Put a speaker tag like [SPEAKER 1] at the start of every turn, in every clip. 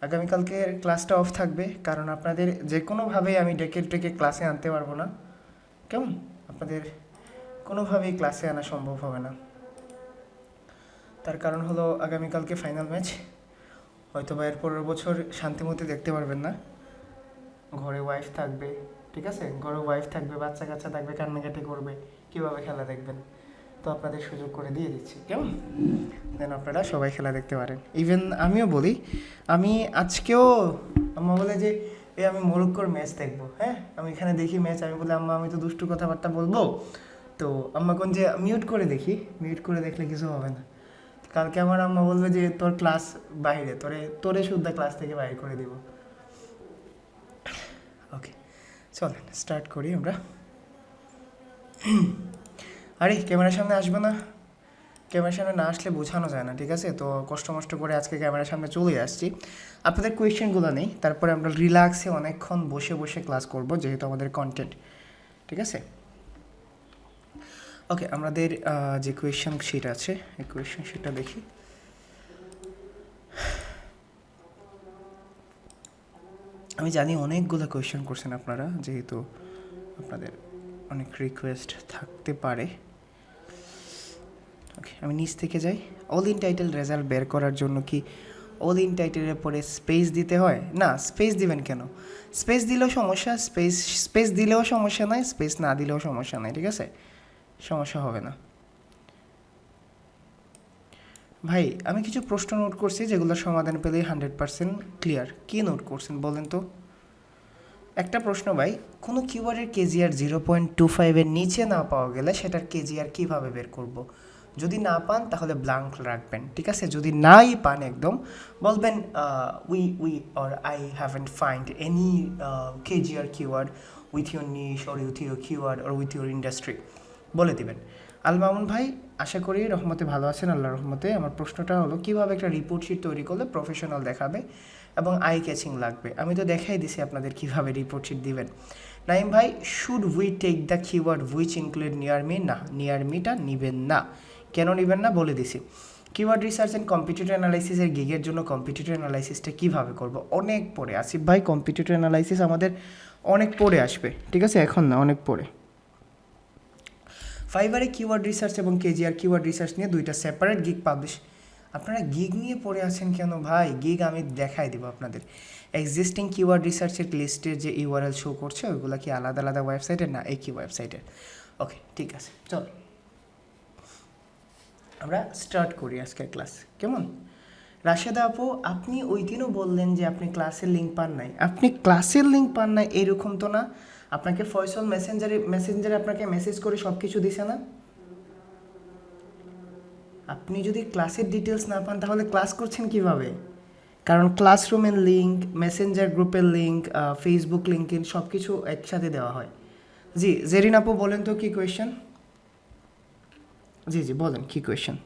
[SPEAKER 1] আগামীকালকে ক্লাসটা অফ থাকবে, কারণ আপনাদের যে কোনোভাবেই আমি ডেকে ক্লাসে আনতে পারবো না। কেমন? আপনাদের কোনোভাবেই ক্লাসে আনা সম্ভব হবে না। তার কারণ হলো আগামীকালকে ফাইনাল ম্যাচ, হয়তো বা এর পরের বছর শান্তিমতে দেখতে পারবেন না। ঘরে ওয়াইফ থাকবে, ঠিক আছে, ঘরে ওয়াইফ থাকবে, বাচ্চা কাচ্চা থাকবে, কান্নাকাটি করবে, কীভাবে খেলা দেখবেন? তো আপনাদের সুযোগ করে দিয়ে দিচ্ছি, কেমন? দেন আপনারা সবাই খেলা দেখতে পারেন। ইভেন আমিও বলি, আমি আজকেও আম্মা বলে যে আমি মরক্কোর ম্যাচ দেখবো, হ্যাঁ আমি এখানে দেখি ম্যাচ, আমি বলি আম্মা আমি তো দুষ্টু কথাবার্তা বলবো, তো আম্মা কোন যে মিউট করে দেখি, মিউট করে দেখলে কিছু হবে না। কালকে আমার আম্মা বলবে যে তোর ক্লাস বাইরে, তোরে শুদ্ধা ক্লাস থেকে বাইরে করে দিব। ওকে, চলেন স্টার্ট করি আমরা। আরে ক্যামেরার সামনে আসবে না, ক্যামেরার সামনে না আসলে বোঝানো যায় না, ঠিক আছে? তো কষ্ট করে আজকে ক্যামেরার সামনে চলে আসছি। আপনাদের কোয়েশ্চেনগুলো নেই, তারপরে আমরা রিল্যাক্সে অনেকক্ষণ বসে ক্লাস করব, যেহেতু আমাদের কন্টেন্ট, ঠিক আছে? ওকে, আমাদের যে কোয়েশ্চেন শিট আছে, এই কোয়েশ্চেন শিটটা দেখি। আমি জানি অনেকগুলো কোয়েশ্চেন করছেন আপনারা, যেহেতু আপনাদের অনেক রিকোয়েস্ট থাকতে পারে। ওকে, আমি নিচ থেকে যাই। অল ইন টাইটেল রেজাল্ট বের করার জন্য কি অল ইন টাইটেলের পরে স্পেস দিতে হয়? না, স্পেস দিবেন কেন? স্পেস দিলেও সমস্যা, স্পেস দিলেও সমস্যা নাই, স্পেস না দিলেও সমস্যা নাই, ঠিক আছে? সমস্যা হবে না। ভাই আমি কিছু প্রশ্ন নোট করছি, যেগুলোর সমাধান পেলেই 100% ক্লিয়ার। কী নোট করছেন বলেন তো? একটা প্রশ্ন ভাই, কোনো কিওয়ার্ডের কেজিআর 0.25-এর নিচে না পাওয়া গেলে সেটার কেজিআর কীভাবে বের করব? যদি না পান তাহলে ব্লাঙ্ক রাখবেন, ঠিক আছে? যদি নাই পান একদম, বলবেন we or I haven't find any KGR keyword with your niche or with your keyword or with your industry, বলে দিবেন। আল মামুন ভাই, আশা করি রহমতে ভালো আছেন, আল্লাহ রহমতে। আমার প্রশ্নটা হলো কীভাবে একটা রিপোর্ট শিট তৈরি করলে প্রফেশনাল দেখাবে এবং আই ক্যাচিং লাগবে? আমি তো দেখাই দিছি আপনাদের কীভাবে রিপোর্ট শিট দিবেন। নাইম ভাই, should we take the keyword which include near me? না, নিয়ার মিটা নেবেন না। কেন নেবেন না বলে দিছি। কিওয়ার্ড রিসার্চ অ্যান্ড কম্পিটিটিভ অ্যানালাইসিসের গিগের জন্য কম্পিটিটিভ অ্যানালাইসিসটা কীভাবে করব? অনেক পরে আসিফ ভাই, কম্পিটিটিভ অ্যানালাইসিস আমাদের অনেক পরে আসবে, ঠিক আছে? এখন না, অনেক পরে। ফাইবারে কিওয়ার্ড রিসার্চ এবং কেজিআর কিওয়ার্ড রিসার্চ নিয়ে দুইটা সেপারেট গিগ পাবলিশ। আপনারা গিগ নিয়ে পড়ে আছেন কেন ভাই? গিগ আমি দেখাই দেবো আপনাদের। এক্সিস্টিং কিওয়ার্ড রিসার্চের লিস্টের যে ইউআরএল শো করছে ওইগুলো কি আলাদা আলাদা ওয়েবসাইটের? না, একই ওয়েবসাইটের। ওকে, ঠিক আছে, চল আমরা স্টার্ট করি আজকের ক্লাস, কেমন? রাশেদা আপু, আপনি ওই দিনও বললেন যে আপনি ক্লাসের লিঙ্ক পান নাই। আপনি ক্লাসের লিঙ্ক পান নাই এরকম তো না। আপনাকে ফয়সল মেসেঞ্জারে আপনাকে মেসেজ করে সব কিছু দিছে না? আপনি যদি ক্লাসের ডিটেলস না পান তাহলে ক্লাস করছেন কিভাবে? কারণ ক্লাসরুমের লিঙ্ক, মেসেঞ্জার গ্রুপের লিঙ্ক, ফেসবুক লিঙ্ক সব কিছু একসাথে দেওয়া হয়। জি জেরিন আপু, বলেন তো কী কোয়েশ্চেন? জি বলেন কী কোয়েশ্চেন?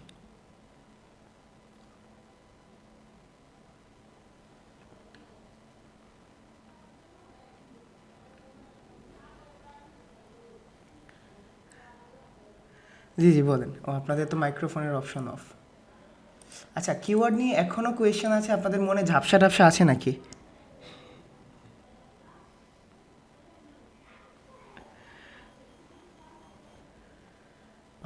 [SPEAKER 1] জি বলেন। ও, আপনাদের তো মাইক্রোফোনের অপশন অফ। আচ্ছা, কিওয়ার্ড নিয়ে এখনও কোয়েশ্চেন আছে আপনাদের মনে? ঝাপসা আছে নাকি?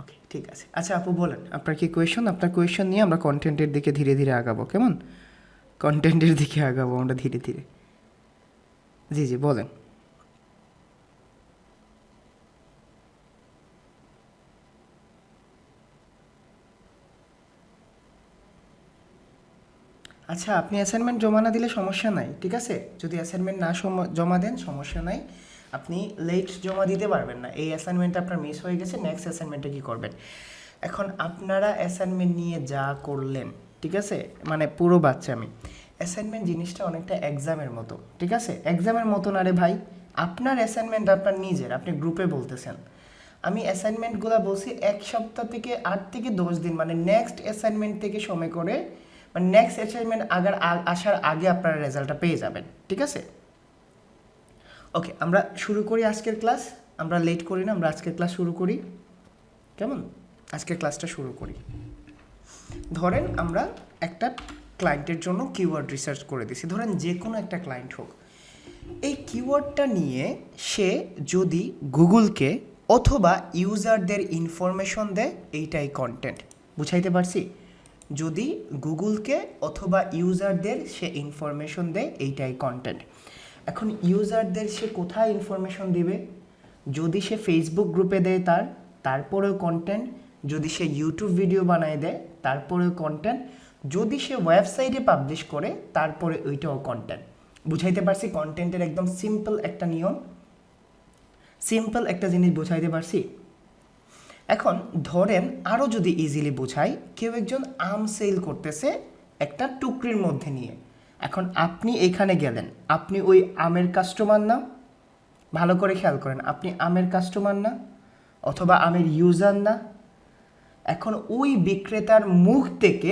[SPEAKER 1] ওকে, ঠিক আছে। আচ্ছা আপু বলেন, আপনার কি কোয়েশ্চেন? আপনার কোয়েশ্চেন নিয়ে আমরা কন্টেন্টের দিকে ধীরে ধীরে আগাবো, কেমন? কন্টেন্টের দিকে আগাবো আমরা ধীরে ধীরে। জি বলেন। আচ্ছা, আপনি অ্যাসাইনমেন্ট জমা না দিলে সমস্যা নাই, ঠিক আছে? যদি অ্যাসাইনমেন্ট না জমা দেন সমস্যা নাই, আপনি লেট জমা দিতে পারবেন না। এই অ্যাসাইনমেন্টটা আপনার মিস হয়ে গেছে, নেক্সট অ্যাসাইনমেন্টে কী করবেন? এখন আপনারা অ্যাসাইনমেন্ট নিয়ে যা করলেন, ঠিক আছে, মানে পুরো বাচ্চামি। অ্যাসাইনমেন্ট জিনিসটা অনেকটা এক্সামের মতো, ঠিক আছে? এক্সামের মতো না রে ভাই, আপনার অ্যাসাইনমেন্ট আপনার নিজের, আপনি গ্রুপে বলতেছেন। আমি অ্যাসাইনমেন্টগুলো বলছি 1 সপ্তাহ থেকে 8 থেকে 10 দিন, মানে নেক্সট অ্যাসাইনমেন্ট থেকে সময় করে, মানে নেক্সট অ্যাসাইনমেন্ট আসার আগে আপনারা রেজাল্টটা পেয়ে যাবেন, ঠিক আছে? ওকে, আমরা শুরু করি আজকের ক্লাস। আমরা লেট করি না, আমরা আজকের ক্লাস শুরু করি, কেমন? আজকের ক্লাসটা শুরু করি। ধরেন আমরা একটা ক্লায়েন্টের জন্য কিওয়ার্ড রিসার্চ করে দিছি, ধরেন যে কোনো একটা ক্লায়েন্ট হোক, এই কিওয়ার্ডটা নিয়ে সে যদি গুগলকে অথবা ইউজারদের ইনফরমেশন দেয়, এইটাই কন্টেন্ট। বুঝাইতে পারছি? যদি গুগলকে অথবা ইউজারদের সে ইনফরমেশন দেয়, এইটাই কন্টেন্ট। এখন ইউজারদের সে কোথায় ইনফরমেশন দিবে? যদি সে ফেসবুক গ্রুপে দেয় তারপরেও কন্টেন্ট, যদি সে ইউটিউব ভিডিও বানায় দেয় তারপরেও কন্টেন্ট, যদি সে ওয়েবসাইটে পাবলিশ করে তারপরে ওইটাও কন্টেন্ট। বুঝাইতে পারছি কন্টেন্টের একদম সিম্পল একটা নিয়ম, সিম্পল একটা জিনিস বুঝাইতে পারছি। এখন ধরেন আরও যদি ইজিলি বোঝাই, কেউ একজন আম সেল করতেছে একটা টুকরির মধ্যে নিয়ে। এখন আপনি এখানে গেলেন, আপনি ওই আমের কাস্টমার না? ভালো করে খেয়াল করেন, আপনি আমের কাস্টমার না, অথবা আমের ইউজার না? এখন ওই বিক্রেতার মুখ থেকে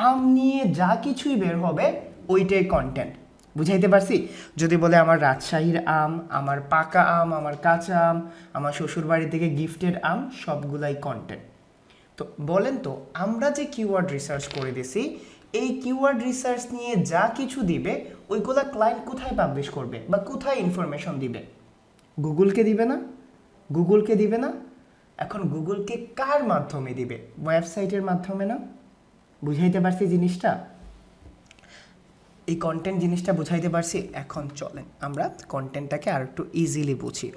[SPEAKER 1] আম নিয়ে যা কিছুই বের হবে ওইটাই কন্টেন্ট। বুঝাইতে পারছি? যদি বলে আমার রাজশাহীর আম, আমার পাকা আম, আমার কাঁচা আম, আমার শ্বশুরবাড়ি থেকে গিফটেড আম, সবগুলাই কন্টেন্ট। তো বলেন তো, আমরা যে কিওয়ার্ড রিসার্চ করে দিছি, এই কিওয়ার্ড রিসার্চ নিয়ে যা কিছু দিবে ওইগুলা ক্লায়েন্ট কোথায় পাবলিশ করবে বা কোথায় ইনফরমেশন দিবে? গুগলকে দিবে না? গুগলকে দিবে না? এখন গুগলকে কার মাধ্যমে দিবে? ওয়েবসাইটের মাধ্যমে না? বুঝাইতে পারছি জিনিসটা? এই কন্টেন্ট জিনিসটা বুঝাইতে পারছি। এখন চলেন আমরা কন্টেন্টটাকে আর একটু ইজিলি বুঝি।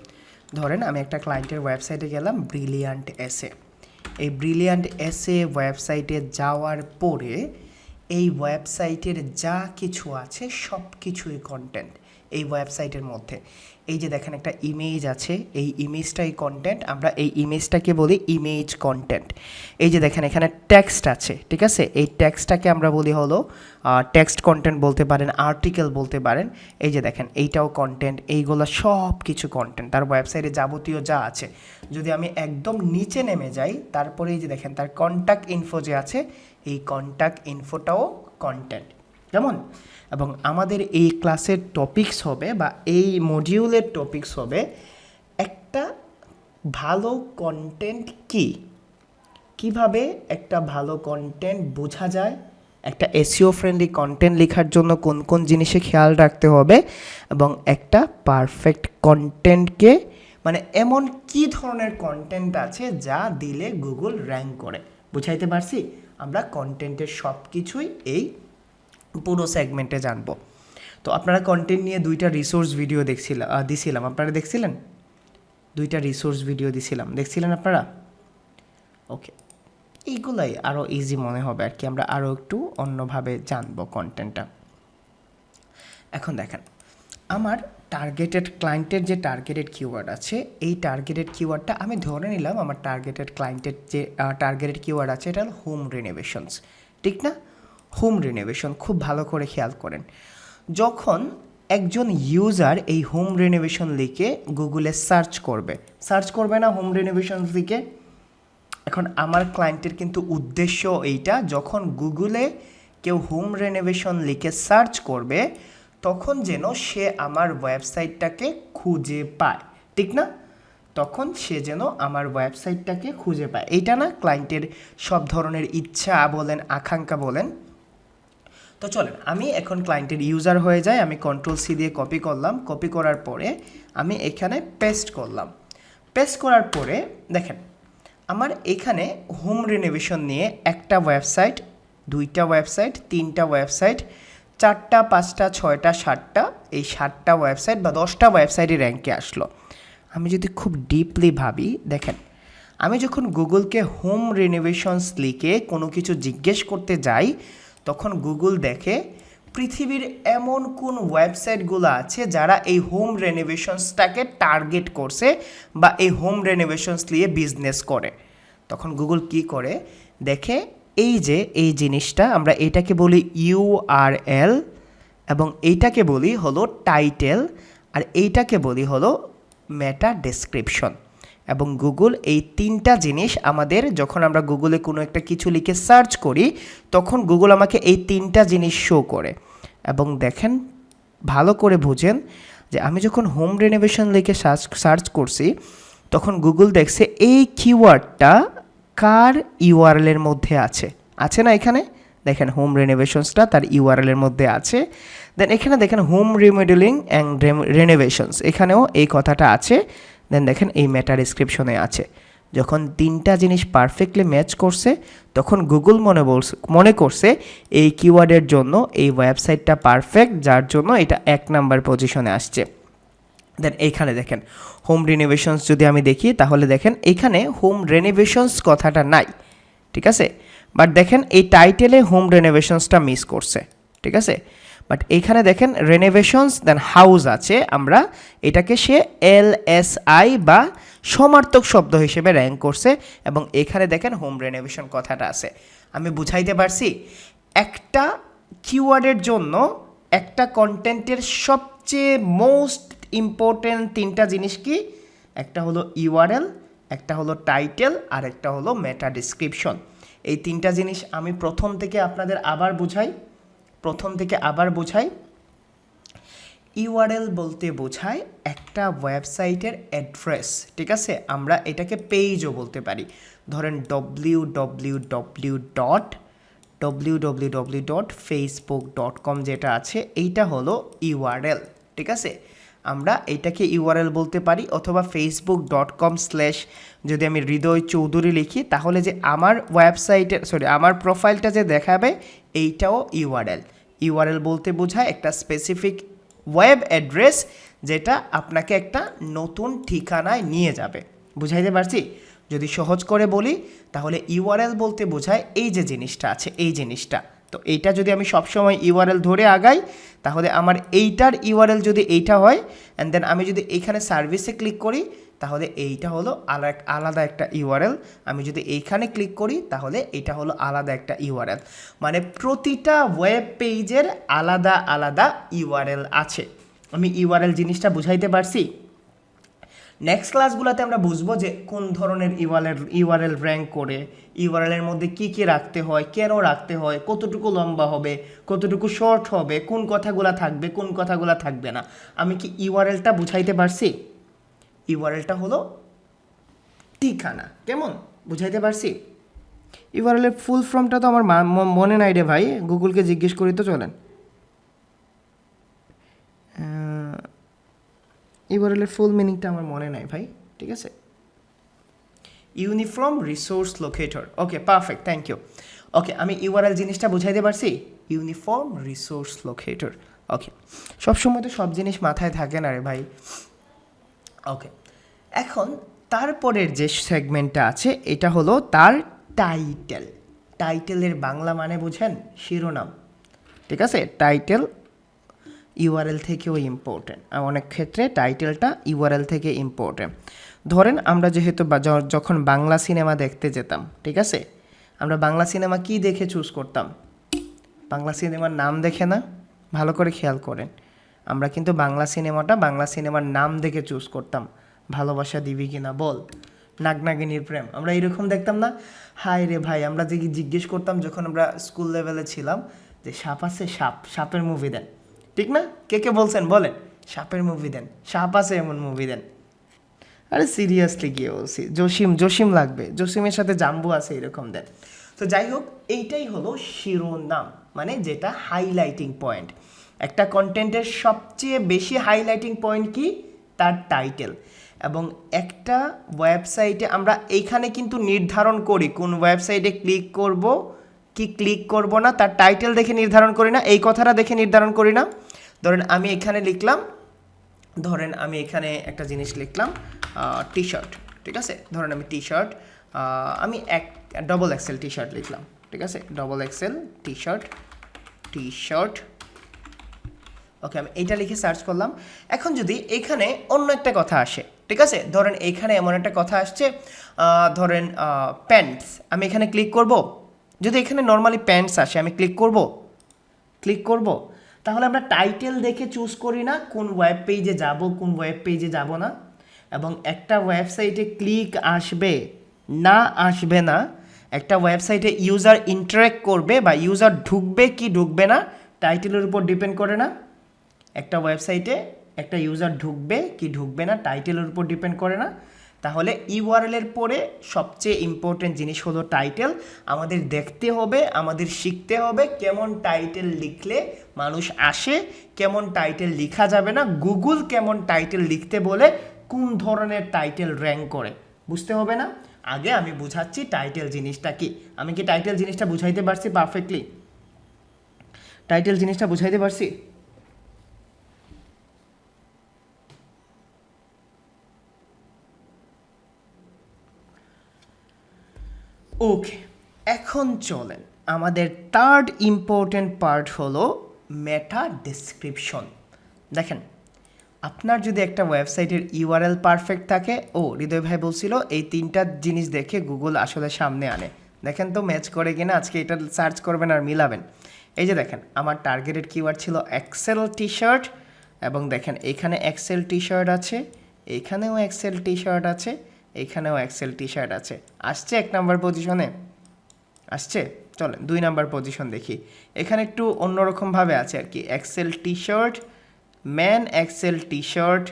[SPEAKER 1] ধরেন আমি একটা ক্লায়েন্টের ওয়েবসাইটে গেলাম, ব্রিলিয়ান্ট এসে। এই ব্রিলিয়ান্ট এসে ওয়েবসাইটে যাওয়ার পরে এই ওয়েবসাইটের যা কিছু আছে সব কিছুই কন্টেন্ট এই ওয়েবসাইটের মধ্যে। এই যে দেখেন একটা ইমেজ আছে, এই ইমেজটাই কন্টেন্ট, আমরা এই ইমেজটাকে বলি ইমেজ কন্টেন্ট। এই যে দেখেন এখানে টেক্সট আছে, ঠিক আছে, এই টেক্সটটাকে আমরা বলি হলো টেক্সট কন্টেন্ট বলতে পারেন, আর্টিকেল বলতে পারেন। এই যে দেখেন এইটাও কন্টেন্ট, এইগুলো সব কিছু কন্টেন্ট তার ওয়েবসাইটে যাবতীয় যা আছে। যদি আমি একদম নিচে নেমে যাই, তারপরে এই যে দেখেন তার কন্ট্যাক্ট ইনফো যে আছে, এই কন্ট্যাক্ট ইনফোটাও কন্টেন্ট। কেমন? এবং আমাদের এই ক্লাসের টপিকস হবে বা এই মডিউলের টপিকস হবে একটা ভালো কন্টেন্ট কি, কিভাবে একটা ভালো কন্টেন্ট বোঝা যায়, একটা এসইও ফ্রেন্ডলি কন্টেন্ট লেখার জন্য কোন কোন জিনিসে খেয়াল রাখতে হবে, এবং একটা পারফেক্ট কন্টেন্টকে মানে এমন কি ধরনের কন্টেন্ট আছে যা দিলে গুগল র্যাঙ্ক করে। বুঝাইতে পারছি? আমরা কন্টেন্টের সব কিছুই এই পুরো সেগমেন্টে জানবো। তো আপনারা কন্টেন্ট নিয়ে 2টা রিসোর্স ভিডিও দিছিলাম, আপনারা দেখছিলেন? 2টা রিসোর্স ভিডিও দেখছিলেন আপনারা? ওকে, এইগুলাই আরও ইজি মনে হবে আর কি, আমরা আরও একটু অন্যভাবে জানবো কন্টেন্টটা। এখন দেখেন আমার টার্গেটেড ক্লায়েন্টের যে টার্গেটেড কিওয়ার্ড আছে, এই টার্গেটেড কিওয়ার্ডটা আমি ধরে নিলাম আমার টার্গেটেড ক্লায়েন্টের যে টার্গেটেড কিওয়ার্ড আছে এটা হলো হোম রিনোভেশনস, ঠিক না? হোম রিনোভেশন, খুব ভালো করে খেয়াল করেন। যখন একজন ইউজার এই হোম রিনোভেশন লিখে গুগলে সার্চ করবে না হোম রিনোভেশন লিখে? এখন আমার ক্লায়েন্টের কিন্তু উদ্দেশ্য এইটা, যখন গুগলে কেউ হোম রিনোভেশন লিখে সার্চ করবে তখন যেন সে আমার ওয়েবসাইটটাকে খুঁজে পায়, ঠিক না? তখন সে যেন আমার ওয়েবসাইটটাকে খুঁজে পায়, এইটা না ক্লায়েন্টের সব ধরনের ইচ্ছা বলেন, আকাঙ্ক্ষা বলেন। তো চলেন আমি এখন ক্লায়েন্টের ইউজার হয়ে যাই, আমি Ctrl+C দিয়ে কপি করলাম, কপি করার পরে আমি এখানে পেস্ট করলাম। পেস্ট করার পরে দেখেন আমার এখানে হোম রিনোভেশন নিয়ে একটা ওয়েবসাইট, 2টা ওয়েবসাইট, 3টা ওয়েবসাইট, 4টা 5টা 6টা 7টা, এই 7টা ওয়েবসাইট বা 10টা ওয়েবসাইটই র্যাঙ্কে আসলো। আমি যদি খুব ডিপলি ভাবি, দেখেন আমি যখন গুগলকে হোম রিনোভেশনস লিখে কোনো কিছু জিজ্ঞেস করতে যাই, তখন গুগল দেখে পৃথিবীর এমন কোন ওয়েবসাইটগুলো আছে যারা এই হোম রেনোভেশনসটাকে টার্গেট করছে বা এই হোম রেনোভেশনস নিয়ে বিজনেস করে। তখন গুগল কি করে দেখে, এই যে এই জিনিসটা আমরা এটাকে বলি ইউআরএল, এবং এইটাকে বলি হলো টাইটেল, আর এইটাকে বলি হলো মেটা ডেসক্রিপশন। এবং গুগল এই 3টা জিনিস আমাদের, যখন আমরা গুগলে কোনো একটা কিছু লিখে সার্চ করি তখন গুগল আমাকে এই 3টা জিনিস শো করে। এবং দেখেন ভালো করে বুঝেন যে আমি যখন হোম রেনোভেশন লিখে সার্চ করছি তখন গুগল দেখছে এই কিওয়ার্ডটা কার ইউআরএল এর মধ্যে আছে না? এখানে দেখেন হোম রেনোভেশনসটা তার ইউআরএল এর মধ্যে আছে। দেন এখানে দেখেন হোম রিমডেলিং অ্যান্ড রেনোভেশনস, এখানেও এই কথাটা আছে। দেন দেখেন এই মেটা ডিসক্রিপশনে আছে। যখন তিনটা জিনিস পারফেক্টলি ম্যাচ করছে তখন গুগল মনে করছে এই কিওয়ার্ডের জন্য এই ওয়েবসাইটটা পারফেক্ট, যার জন্য এটা 1 নাম্বার পজিশনে আসছে। দেন এইখানে দেখেন হোম রিনোভেশনস যদি আমি দেখি তাহলে দেখেন এখানে হোম রেনোভেশনস কথাটা নাই, ঠিক আছে। বাট দেখেন এই টাইটেলে হোম রেনোভেশনসটা মিস করছে, ঠিক আছে। বাট এইখানে দেখেন রেনোভেশনস দেন হাউস আছে, আমরা এটাকে সে LSI বা সমার্থক শব্দ হিসেবে র্যাঙ্ক করছে, এবং এখানে দেখেন হোম রেনোভেশন কথাটা আছে। আমি বুঝাইতে পারছি একটা কিওয়ার্ডের জন্য একটা কন্টেন্টের সবচেয়ে মোস্ট ইম্পর্টেন্ট তিনটা জিনিস কি, একটা হলো ইউআরএল, একটা হলো টাইটেল, আর একটা হলো মেটা ডিসক্রিপশন। এই তিনটা জিনিস আমি প্রথম থেকে আবার বোঝাই। ইউআরএল বলতে বোঝায় একটা ওয়েবসাইটের অ্যাড্রেস, ঠিক আছে। আমরা এটাকে পেজও বলতে পারি। ধরেন www.facebook.com যেটা আছে এইটা হলো ইউআরএল, ঠিক আছে। আমরা এটাকে ইউআরএল বলতে পারি, অথবা facebook.com/ যদি আমি হৃদয় চৌধুরী লিখি তাহলে যে আমার আমার প্রোফাইলটা যে দেখাবে এইটাও ইউআরএল বলতে বোঝায় একটা স্পেসিফিক ওয়েব অ্যাড্রেস যেটা আপনাকে একটা নতুন ঠিকানায় নিয়ে যাবে। বুঝাইতে পারছি? যদি সহজ করে বলি তাহলে ইউআরএল বলতে বোঝায় এই যে জিনিসটা আছে, এই জিনিসটা। তো এইটা যদি আমি সবসময় ইউআরএল ধরে আগাই তাহলে আমার এইটার ইউআরএল যদি এইটা হয়, অ্যান্ড দেন আমি যদি এইখানে সার্ভিসে ক্লিক করি তাহলে এইটা হলো আলাদা একটা ইউআরএল। আমি যদি এইখানে ক্লিক করি তাহলে এটা হলো আলাদা একটা ইউআরএল। মানে প্রতিটা ওয়েব পেজের আলাদা আলাদা ইউআরএল আছে। আমি ইউআরএল জিনিসটা বুঝাইতে পারছি? নেক্সট ক্লাসগুলোতে আমরা বুঝবো যে কোন ধরনের ইউআরএল র্যাঙ্ক করে, ইউআরএলের মধ্যে কি কি রাখতে হয়, কেন রাখতে হয়, কতটুকু লম্বা হবে, কতটুকু শর্ট হবে, কোন কথাগুলো থাকবে, কোন কথাগুলো থাকবে না। আমি কি ইউআরএলটা বুঝাইতে পারছি? ইউআরএলটা হলো ঠিকানা। কেমন বুঝাইতে পারছি? ইউআরএলের ফুল ফর্মটা তো আমার মনে নাই রে ভাই, গুগলকে জিজ্ঞেস করি তো, চলেন। ইউআরএলের ফুল মিনিংটা আমার মনে নাই ভাই, ঠিক আছে। Uniform resource locator, okay perfect, thank you. Okay, আমি ইউআরএল জিনিসটা বুঝাইতে পারছি, ইউনিফর্ম রিসোর্স লোকেটর। ওকে, সবসময় তো সব জিনিস মাথায় থাকে না রে ভাই। ওকে, এখন তারপরের যে সেগমেন্টটা আছে এটা হলো তার টাইটেল। টাইটেলের বাংলা মানে বুঝেন? শিরোনাম, ঠিক আছে। টাইটেল ইউআরএল থেকেও ইম্পর্টেন্ট, অনেক ক্ষেত্রে টাইটেলটা ইউআরএল থেকে ইম্পর্টেন্ট। ধরেন আমরা যেহেতু যখন বাংলা সিনেমা দেখতে যেতাম, ঠিক আছে, আমরা বাংলা সিনেমা কি দেখে চুজ করতাম? বাংলা সিনেমার নাম দেখে না? ভালো করে খেয়াল করেন, আমরা কিন্তু বাংলা সিনেমার নাম দেখে চুজ করতাম। ভালোবাসা দিবি কিনা বল, নাগনাগিনীর প্রেম, আমরা এরকম দেখতাম না? হায় রে ভাই, আমরা যে জিজ্ঞেস করতাম যখন আমরা স্কুল লেভেলে ছিলাম যে সাপ আছে, সাপের মুভি দেন, ঠিক না? কে কে বলছেন বলেন? সাপের মুভি দেন, সাপ আছে এমন মুভি দেন। আরে সিরিয়াসলি গিয়ে বলছি, জসিম লাগবে, জসিমের সাথে জাম্বু আছে এরকম দেন। তো যাই হোক, এইটাই হলো শিরোনাম, মানে যেটা হাইলাইটিং পয়েন্ট। একটা কন্টেন্টের সবচেয়ে বেশি হাইলাইটিং পয়েন্ট কি? তার টাইটেল। এবং একটা ওয়েবসাইটে আমরা এইখানে কিন্তু নির্ধারণ করি কোন ওয়েবসাইটে ক্লিক করব কি ক্লিক করব না, তার টাইটেল দেখে নির্ধারণ করি না, এই কথাটা দেখে নির্ধারণ করি না। ধরেন আমি এখানে একটা জিনিস লিখলাম টি শার্ট, ঠিক আছে। ধরেন আমি টি শার্ট, আমি ডবল এক্সেল টি শার্ট লিখলাম, ঠিক আছে, ডবল এক্সেল টি শার্ট। ওকে, আমি এইটা লিখে সার্চ করলাম। এখন যদি এখানে অন্য একটা কথা আসে, ঠিক আছে, ধরেন এইখানে এমন একটা কথা আসছে, ধরেন প্যান্টস, আমি এখানে ক্লিক করব। যদি এখানে নর্মালি প্যান্টস আসে, আমি ক্লিক করব, তাহলে আমরা টাইটেল দেখে চুজ করি না কোন ওয়েব পেজে যাব, কোন ওয়েব পেজে যাব না। এবং একটা ওয়েবসাইটে ক্লিক আসবে না, একটা ওয়েবসাইটে ইউজার ইন্টারেক্ট করবে বা ইউজার ঢুকবে কি ঢুকবে না টাইটেলের উপর ডিপেন্ড করে না। একটা ওয়েবসাইটে একটা ইউজার ঢুকবে কি ঢুকবে না টাইটেলের উপর ডিপেন্ড করে না। তাহলে ইউআরএল এর পরে সবচেয়ে ইম্পর্টেন্ট জিনিস হলো টাইটেল। আমাদের দেখতে হবে, আমাদের শিখতে হবে কেমন টাইটেল লিখলে মানুষ আসে, কেমন টাইটেল লেখা যাবে না, গুগল কেমন টাইটেল লিখতে বলে, কোন ধরনের টাইটেল র্যাঙ্ক করে, বুঝতে হবে না? আগে আমি বুঝাচ্ছি টাইটেল জিনিসটা কি। আমি কি টাইটেল জিনিসটা বুঝাইতে পারছি পারফেক্টলি? টাইটেল জিনিসটা বুঝাইতে পারছি? ওকে, এখন চলেন আমাদের থার্ড ইম্পর্টেন্ট পার্ট হলো মেটা ডেসক্রিপশন। দেখেন, আপনার যদি একটা ওয়েবসাইটের ইউআরএল পারফেক্ট থাকে, হৃদয় ভাই বলছিল এই তিনটা জিনিস দেখে গুগল আসলে সামনে আনে। দেখেন তো ম্যাচ করে কিনা, আজকে এটা সার্চ করবেন আর মিলাবেন। এই যে দেখেন, আমার টার্গেটেড কিওয়ার্ড ছিল এক্সেল টি শার্ট, এবং দেখেন এখানে এক্সেল টি শার্ট আছে, এখানেও এক্সেল টি শার্ট আছে, এখানেও এক্সেল টি শার্ট আছে। আসছে 1 নাম্বার পজিশনে? আসছে। চলেন 2 নাম্বার পজিশন দেখি। এখানে একটু অন্যরকমভাবে আছে আর কি, XL T shirt, man XL T shirt,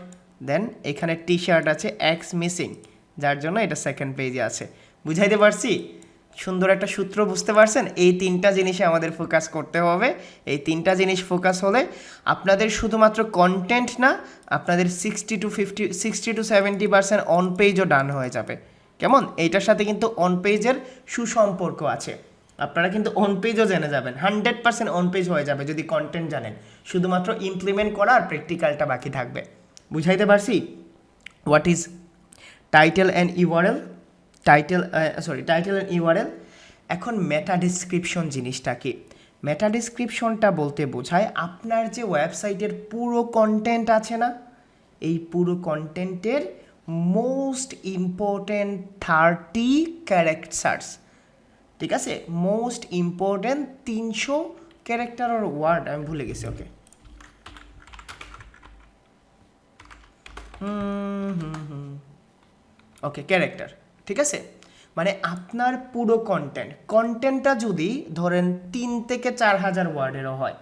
[SPEAKER 1] then এখানে টি শার্ট আছে এক্স মিসিং, যার জন্য এটা সেকেন্ড পেজে আছে। বুঝাইতে পারছি? সুন্দর একটা সূত্র বুঝতে পারছেন? এই তিনটা জিনিসে আমাদের ফোকাস করতে হবে। এই তিনটা জিনিস ফোকাস হলে আপনাদের শুধুমাত্র কন্টেন্ট না, আপনাদের 60 to 70% অন পেজও ডান হয়ে যাবে। কেমন? এইটার সাথে কিন্তু অন পেজের সুসম্পর্ক আছে। আপনারা কিন্তু অন পেজও জেনে যাবেন, 100% অন পেজ হয়ে যাবে যদি কন্টেন্ট জানেন। শুধুমাত্র ইমপ্লিমেন্ট করা আর প্র্যাকটিক্যালটা বাকি থাকবে। বুঝাইতে পারছি? What is title and URL? Title and URL. এখন মেটা ডেসক্রিপশন জিনিসটা কি? মেটা ডেসক্রিপশনটা বলতে বোঝায় আপনার যে ওয়েবসাইটের পুরো কন্টেন্ট আছে না, এই পুরো কন্টেন্টের মোস্ট ইম্পর্টেন্ট 30 ক্যারেক্টার্স, ঠিক আছে? মোস্ট ইম্পর্টেন্ট 300 ক্যারেক্টার আর ওয়ার্ড, আমি ভুলে গেছি। ওকে, ওকে ক্যারেক্টার, ঠিক আছে? মানে আপনার পুরো কন্টেন্টটা যদি ধরেন 3 থেকে 4,000 ওয়ার্ডেরও হয়,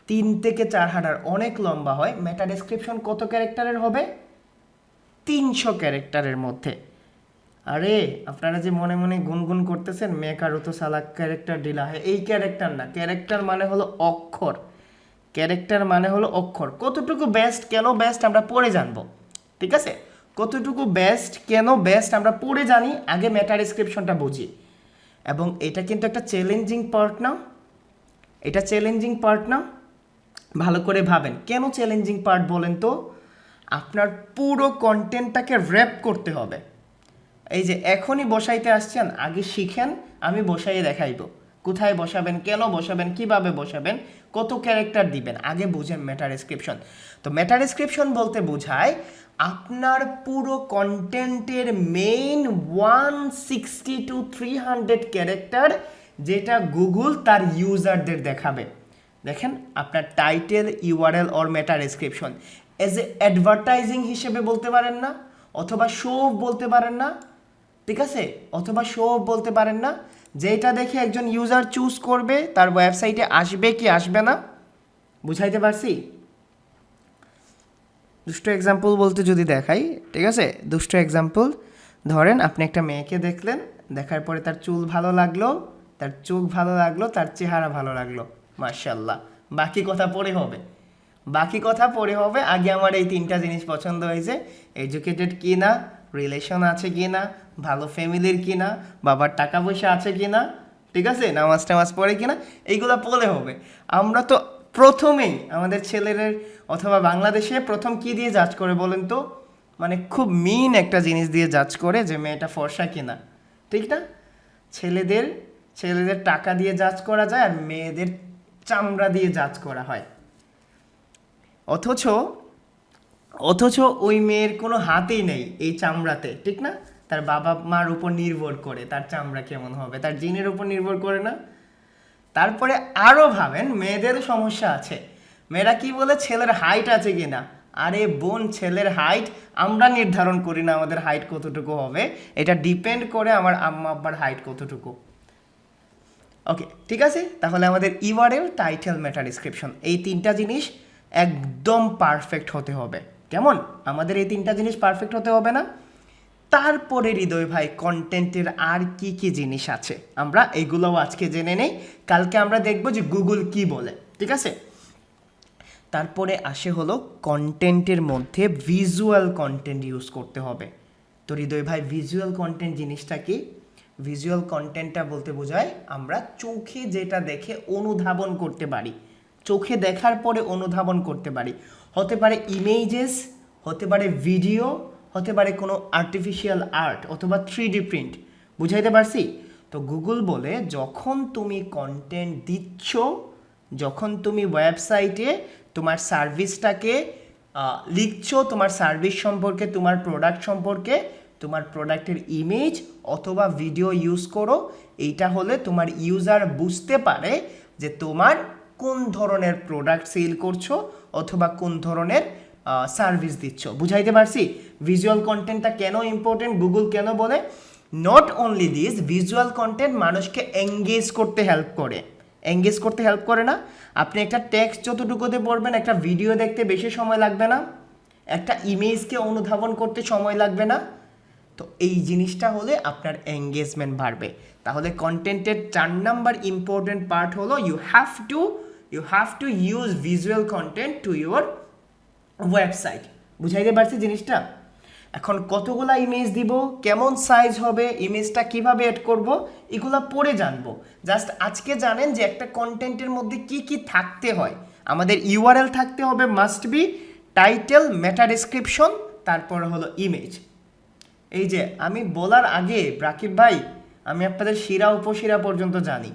[SPEAKER 1] 3 থেকে 4,000 অনেক লম্বা হয়, মেটা ডেসক্রিপশন কত ক্যারেক্টারের হবে? 300 ক্যারেক্টারের মধ্যে। আরে আপনারা যে মনে মনে গুনগুন করতেছেন, মেকারও তো সালা ক্যারেক্টার ডিলা হয়, এই ক্যারেক্টার না, ক্যারেক্টার মানে হলো অক্ষর। ক্যারেক্টার মানে হলো অক্ষর। কতটুকু বেস্ট, কেন বেস্ট আমরা পড়ে জানবো, ঠিক আছে? কতটুকু বেস্ট, কেন বেস্ট আমরা পড়ে জানি, আগে মেটা ডেসক্রিপশনটা বুঝি। এবং এটা কিন্তু একটা চ্যালেঞ্জিং পার্ট না? এটা চ্যালেঞ্জিং পার্ট না? ভালো করে ভাবেন, কেন চ্যালেঞ্জিং পার্ট বলেন তো? আপনার পুরো কন্টেন্টটাকে র্যাপ করতে হবে। এই যে এখনই বসাইতে আসছেন, আগে শিখেন, আমি বসাইয়ে দেখাইব। কোথায় বসাবেন, কেন বসাবেন, কিভাবে বসাবেন, কত ক্যারেক্টার দিবেন, আগে বুঝেন মেটা ডেসক্রিপশন। তো মেটা ডেসক্রিপশন বলতে বোঝায় আপনার পুরো কন্টেন্টের মেইন 160 to 300 ক্যারেক্টার, যেটা গুগল তার ইউজারদের দেখাবে। দেখেন, আপনার title, URL or meta description as a advertising হিসেবে বলতে পারেন না, অথবা শো অফ বলতে পারেন না, ঠিক আছে? অথবা শো অফ বলতে পারেন না, যেটা দেখে একজন ইউজার চুজ করবে তার ওয়েবসাইটে আসবে কি আসবে না। বুঝাইতে পারছি? দুষ্ট এক্সাম্পল বলতে যদি দেখাই, ঠিক আছে? দুষ্ট এক্সাম্পল, ধরেন আপনি একটা মেয়েকে দেখলেন, দেখার পরে তার চুল ভালো লাগলো, তার চোখ ভালো লাগলো, তার চেহারা ভালো লাগলো, মাশাআল্লাহ। বাকি কথা পরে হবে, বাকি কথা পরে হবে। আগে আমার এই 3টা জিনিস পছন্দ হয়েছে, এডুকেটেড কি না, রিলেশন আছে কি না, ভালো ফ্যামিলির কি না, বাবার টাকা পয়সা আছে কি না, ঠিক আছে, নামাজ টামাজ পড়ে কি না, এইগুলো পড়লে হবে। আমরা তো প্রথমেই আমাদের ছেলেদের অথবা বাংলাদেশে প্রথম কি দিয়ে জাজ করে বলেন তো? মানে খুব মিন একটা জিনিস দিয়ে জাজ করে যে মেয়েটা ফর্সা কিনা, ঠিক না? ছেলেদের টাকা দিয়ে জাজ করা যায়, আর মেয়েদের চামড়া দিয়ে জাজ করা হয়। অথচ ওই মেয়ের কোনো হাতেই নেই এই চামড়াতে, ঠিক না? তার বাবা মার উপর নির্ভর করে তার চামড়া কেমন হবে, তার জিনের উপর নির্ভর করে না? তারপরে আরও ভাবেন, মেয়েদের সমস্যা আছে। মেয়েরা কি বলে, ছেলের হাইট আছে কিনা। আরে বোন, ছেলের হাইট আমরা নির্ধারণ করি না, আমাদের হাইট কতটুকু হবে, এটা ডিপেন্ড করে আমার আম্মা আব্বার হাইট কতটুকু। ওকে, ঠিক আছে? তাহলে আমাদের ইউআরএল, টাইটেল, মেটা ডেসক্রিপশন, এই 3টা জিনিস একদম পারফেক্ট হতে হবে। কেমন? আমাদের এই 3টা জিনিস পারফেক্ট হতে হবে না? তারপরে হৃদয় ভাই কন্টেন্টের আর কি কি জিনিস আছে আমরা এগুলোও আজকে জেনে নেই, কালকে আমরা দেখব যে গুগল কি বলে, ঠিক আছে। তারপরে আসে হলো কন্টেন্টের মধ্যে ভিজুয়াল কন্টেন্ট ইউজ করতে হবে। তো হৃদয় ভাই ভিজুয়াল কন্টেন্ট জিনিসটা কি? ভিজুয়াল কন্টেন্টটা বলতে বোঝায় আমরা চোখে যেটা দেখে অনুধাবন করতে পারি, চোখে দেখার পরে অনুধাবন করতে পারি, হতে পারে ইমেজেস, হতে পারে ভিডিও, হতে পারে কোনো আর্টিফিশিয়াল আর্ট অথবা 3D প্রিন্ট। বুঝাইতে পারছি? তো গুগল বলে যখন তুমি কন্টেন্ট দিচ্ছ, যখন তুমি ওয়েবসাইটে তোমার সার্ভিসটাকে লিখছো, তোমার সার্ভিস সম্পর্কে, তোমার প্রোডাক্ট সম্পর্কে, তোমার প্রোডাক্টের ইমেজ অথবা ভিডিও ইউজ করো, এইটা হলে তোমার ইউজার বুঝতে পারে যে তোমার কোন ধরনের প্রোডাক্ট সেল করছো অথবা কোন ধরনের সার্ভিস দিচ্ছ। বুঝাইতে পারছি ভিজুয়াল কন্টেন্টটা কেন ইম্পর্টেন্ট, গুগল কেন বলে? Not only this, visual content মানুষকে এঙ্গেজ করতে হেল্প করে। এঙ্গেজ করতে হেল্প করে না? আপনি একটা টেক্সট যতটুকুতে পড়বেন, একটা ভিডিও দেখতে বেশি সময় লাগবে না, একটা ইমেজকে অনুধাবন করতে সময় লাগবে না। তো এই জিনিসটা হলে আপনার এঙ্গেজমেন্ট বাড়বে। তাহলে কন্টেন্টের 4 নাম্বার ইম্পর্টেন্ট পার্ট হলো you have to use visual content to your website. বুঝাইতে পারছি জিনিসটা? এখন কতগুলা ইমেজ দিব, কেমন সাইজ হবে, ইমেজটা কিভাবে এড করব, এগুলা পরে জানবো। জাস্ট আজকে জানেন যে একটা কন্টেন্টের মধ্যে কি কি থাকতে হয়। আমাদের ইউআরএল থাকতে হবে, must be, title, meta description, তারপর হলো ইমেজ। এই যে আমি বলার আগে রাকিব ভাই আমি আপনাদের শিরা উপশিরা পর্যন্ত জানি,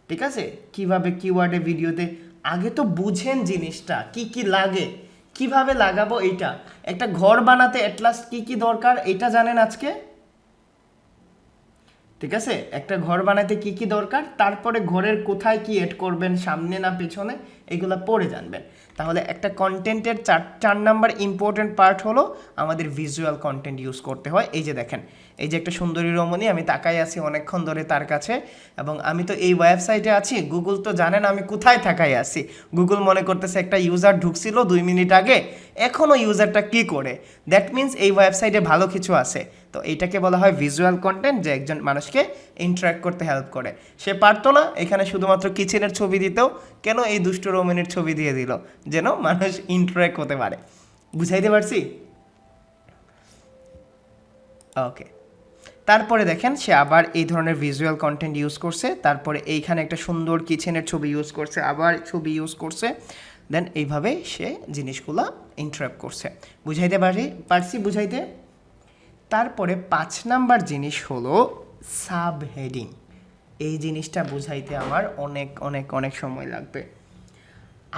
[SPEAKER 1] ঠিক আছে, কিভাবে কিওয়ার্ডে ভিডিওতে। আগে তো বুঝেন জিনিসটা কি কি লাগে, কিভাবে লাগাবো। এইটা একটা ঘর বানাতে অ্যাটলাস্ট কি কি দরকার এটা জানেন আজকে, ঠিক আছে। একটা ঘর বানাতে কি কি দরকার, তারপরে ঘরের কোথায় কি এড করবেন, সামনে না পেছনে, এগুলো পরে জানবেন। তাহলে একটা কন্টেন্টের 4 নাম্বার ইম্পর্টেন্ট পার্ট হলো আমাদের ভিজুয়াল কন্টেন্ট ইউজ করতে হয়। এই যে দেখেন, এই যে একটা সুন্দরী রমণী, আমি তাকাই আছি অনেকক্ষণ ধরে তার কাছে, এবং আমি তো এই ওয়েবসাইটে আছি। গুগল তো জানেন আমি কোথায় তাকাই আছি। গুগল মনে করতেছে একটা ইউজার ঢুকছিল 2 মিনিট আগে, এখনও ইউজারটা কি করে, দ্যাট মিনস এই ওয়েবসাইটে ভালো কিছু আছে। তো এইটাকে বলা হয় ভিজুয়াল কন্টেন্ট, যে একজন মানুষকে ইন্টারাক্ট করতে হেল্প করে। সে পারতো না এখানে শুধুমাত্র কিচেনের ছবি দিতেও, কেন এই দুষ্ট রোমেনের ছবি দিয়ে দিল, যেন মানুষ ইন্টারাক্ট হতে পারে। বুঝাইতে পারছি? ওকে, তারপরে দেখেন সে আবার এই ধরনের ভিজুয়াল কন্টেন্ট ইউজ করছে, তারপরে এইখানে একটা সুন্দর কিচেনের ছবি ইউজ করছে, আবার ছবি ইউজ করছে, দেন এইভাবে সে জিনিসগুলো ইন্টারাক্ট করছে। বুঝাইতে পারছি বুঝাইতে? তারপরে 5 নাম্বার জিনিস হলো সাব হেডিং। এই জিনিসটা বুঝাইতে আমার অনেক অনেক অনেক সময় লাগবে।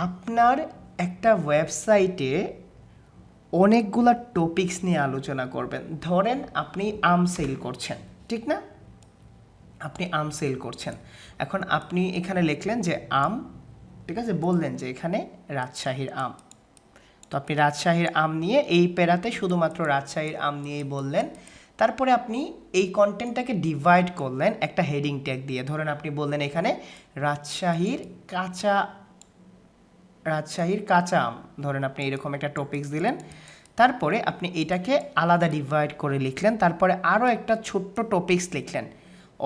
[SPEAKER 1] আপনার একটা ওয়েবসাইটে অনেকগুলা টপিকস নিয়ে আলোচনা করবেন। ধরেন আপনি আম সেল করছেন, ঠিক না? আপনি আম সেল করছেন, এখন আপনি এখানে লিখলেন যে আম, ঠিক আছে, বললেন যে এখানে রাজশাহীর আম। তো আপনি রাজশাহীর আম নিয়ে এই প্যারাতে শুধুমাত্র রাজশাহীর আম নিয়েই বললেন। তারপরে আপনি এই কন্টেন্টটাকে ডিভাইড করলেন একটা হেডিং ট্যাগ দিয়ে। ধরেন আপনি বললেন এখানে রাজশাহীর কাঁচা আম, ধরেন আপনি এরকম একটা টপিকস দিলেন। তারপরে আপনি এটাকে আলাদা ডিভাইড করে লিখলেন, তারপরে আরও একটা ছোট্ট টপিকস লিখলেন।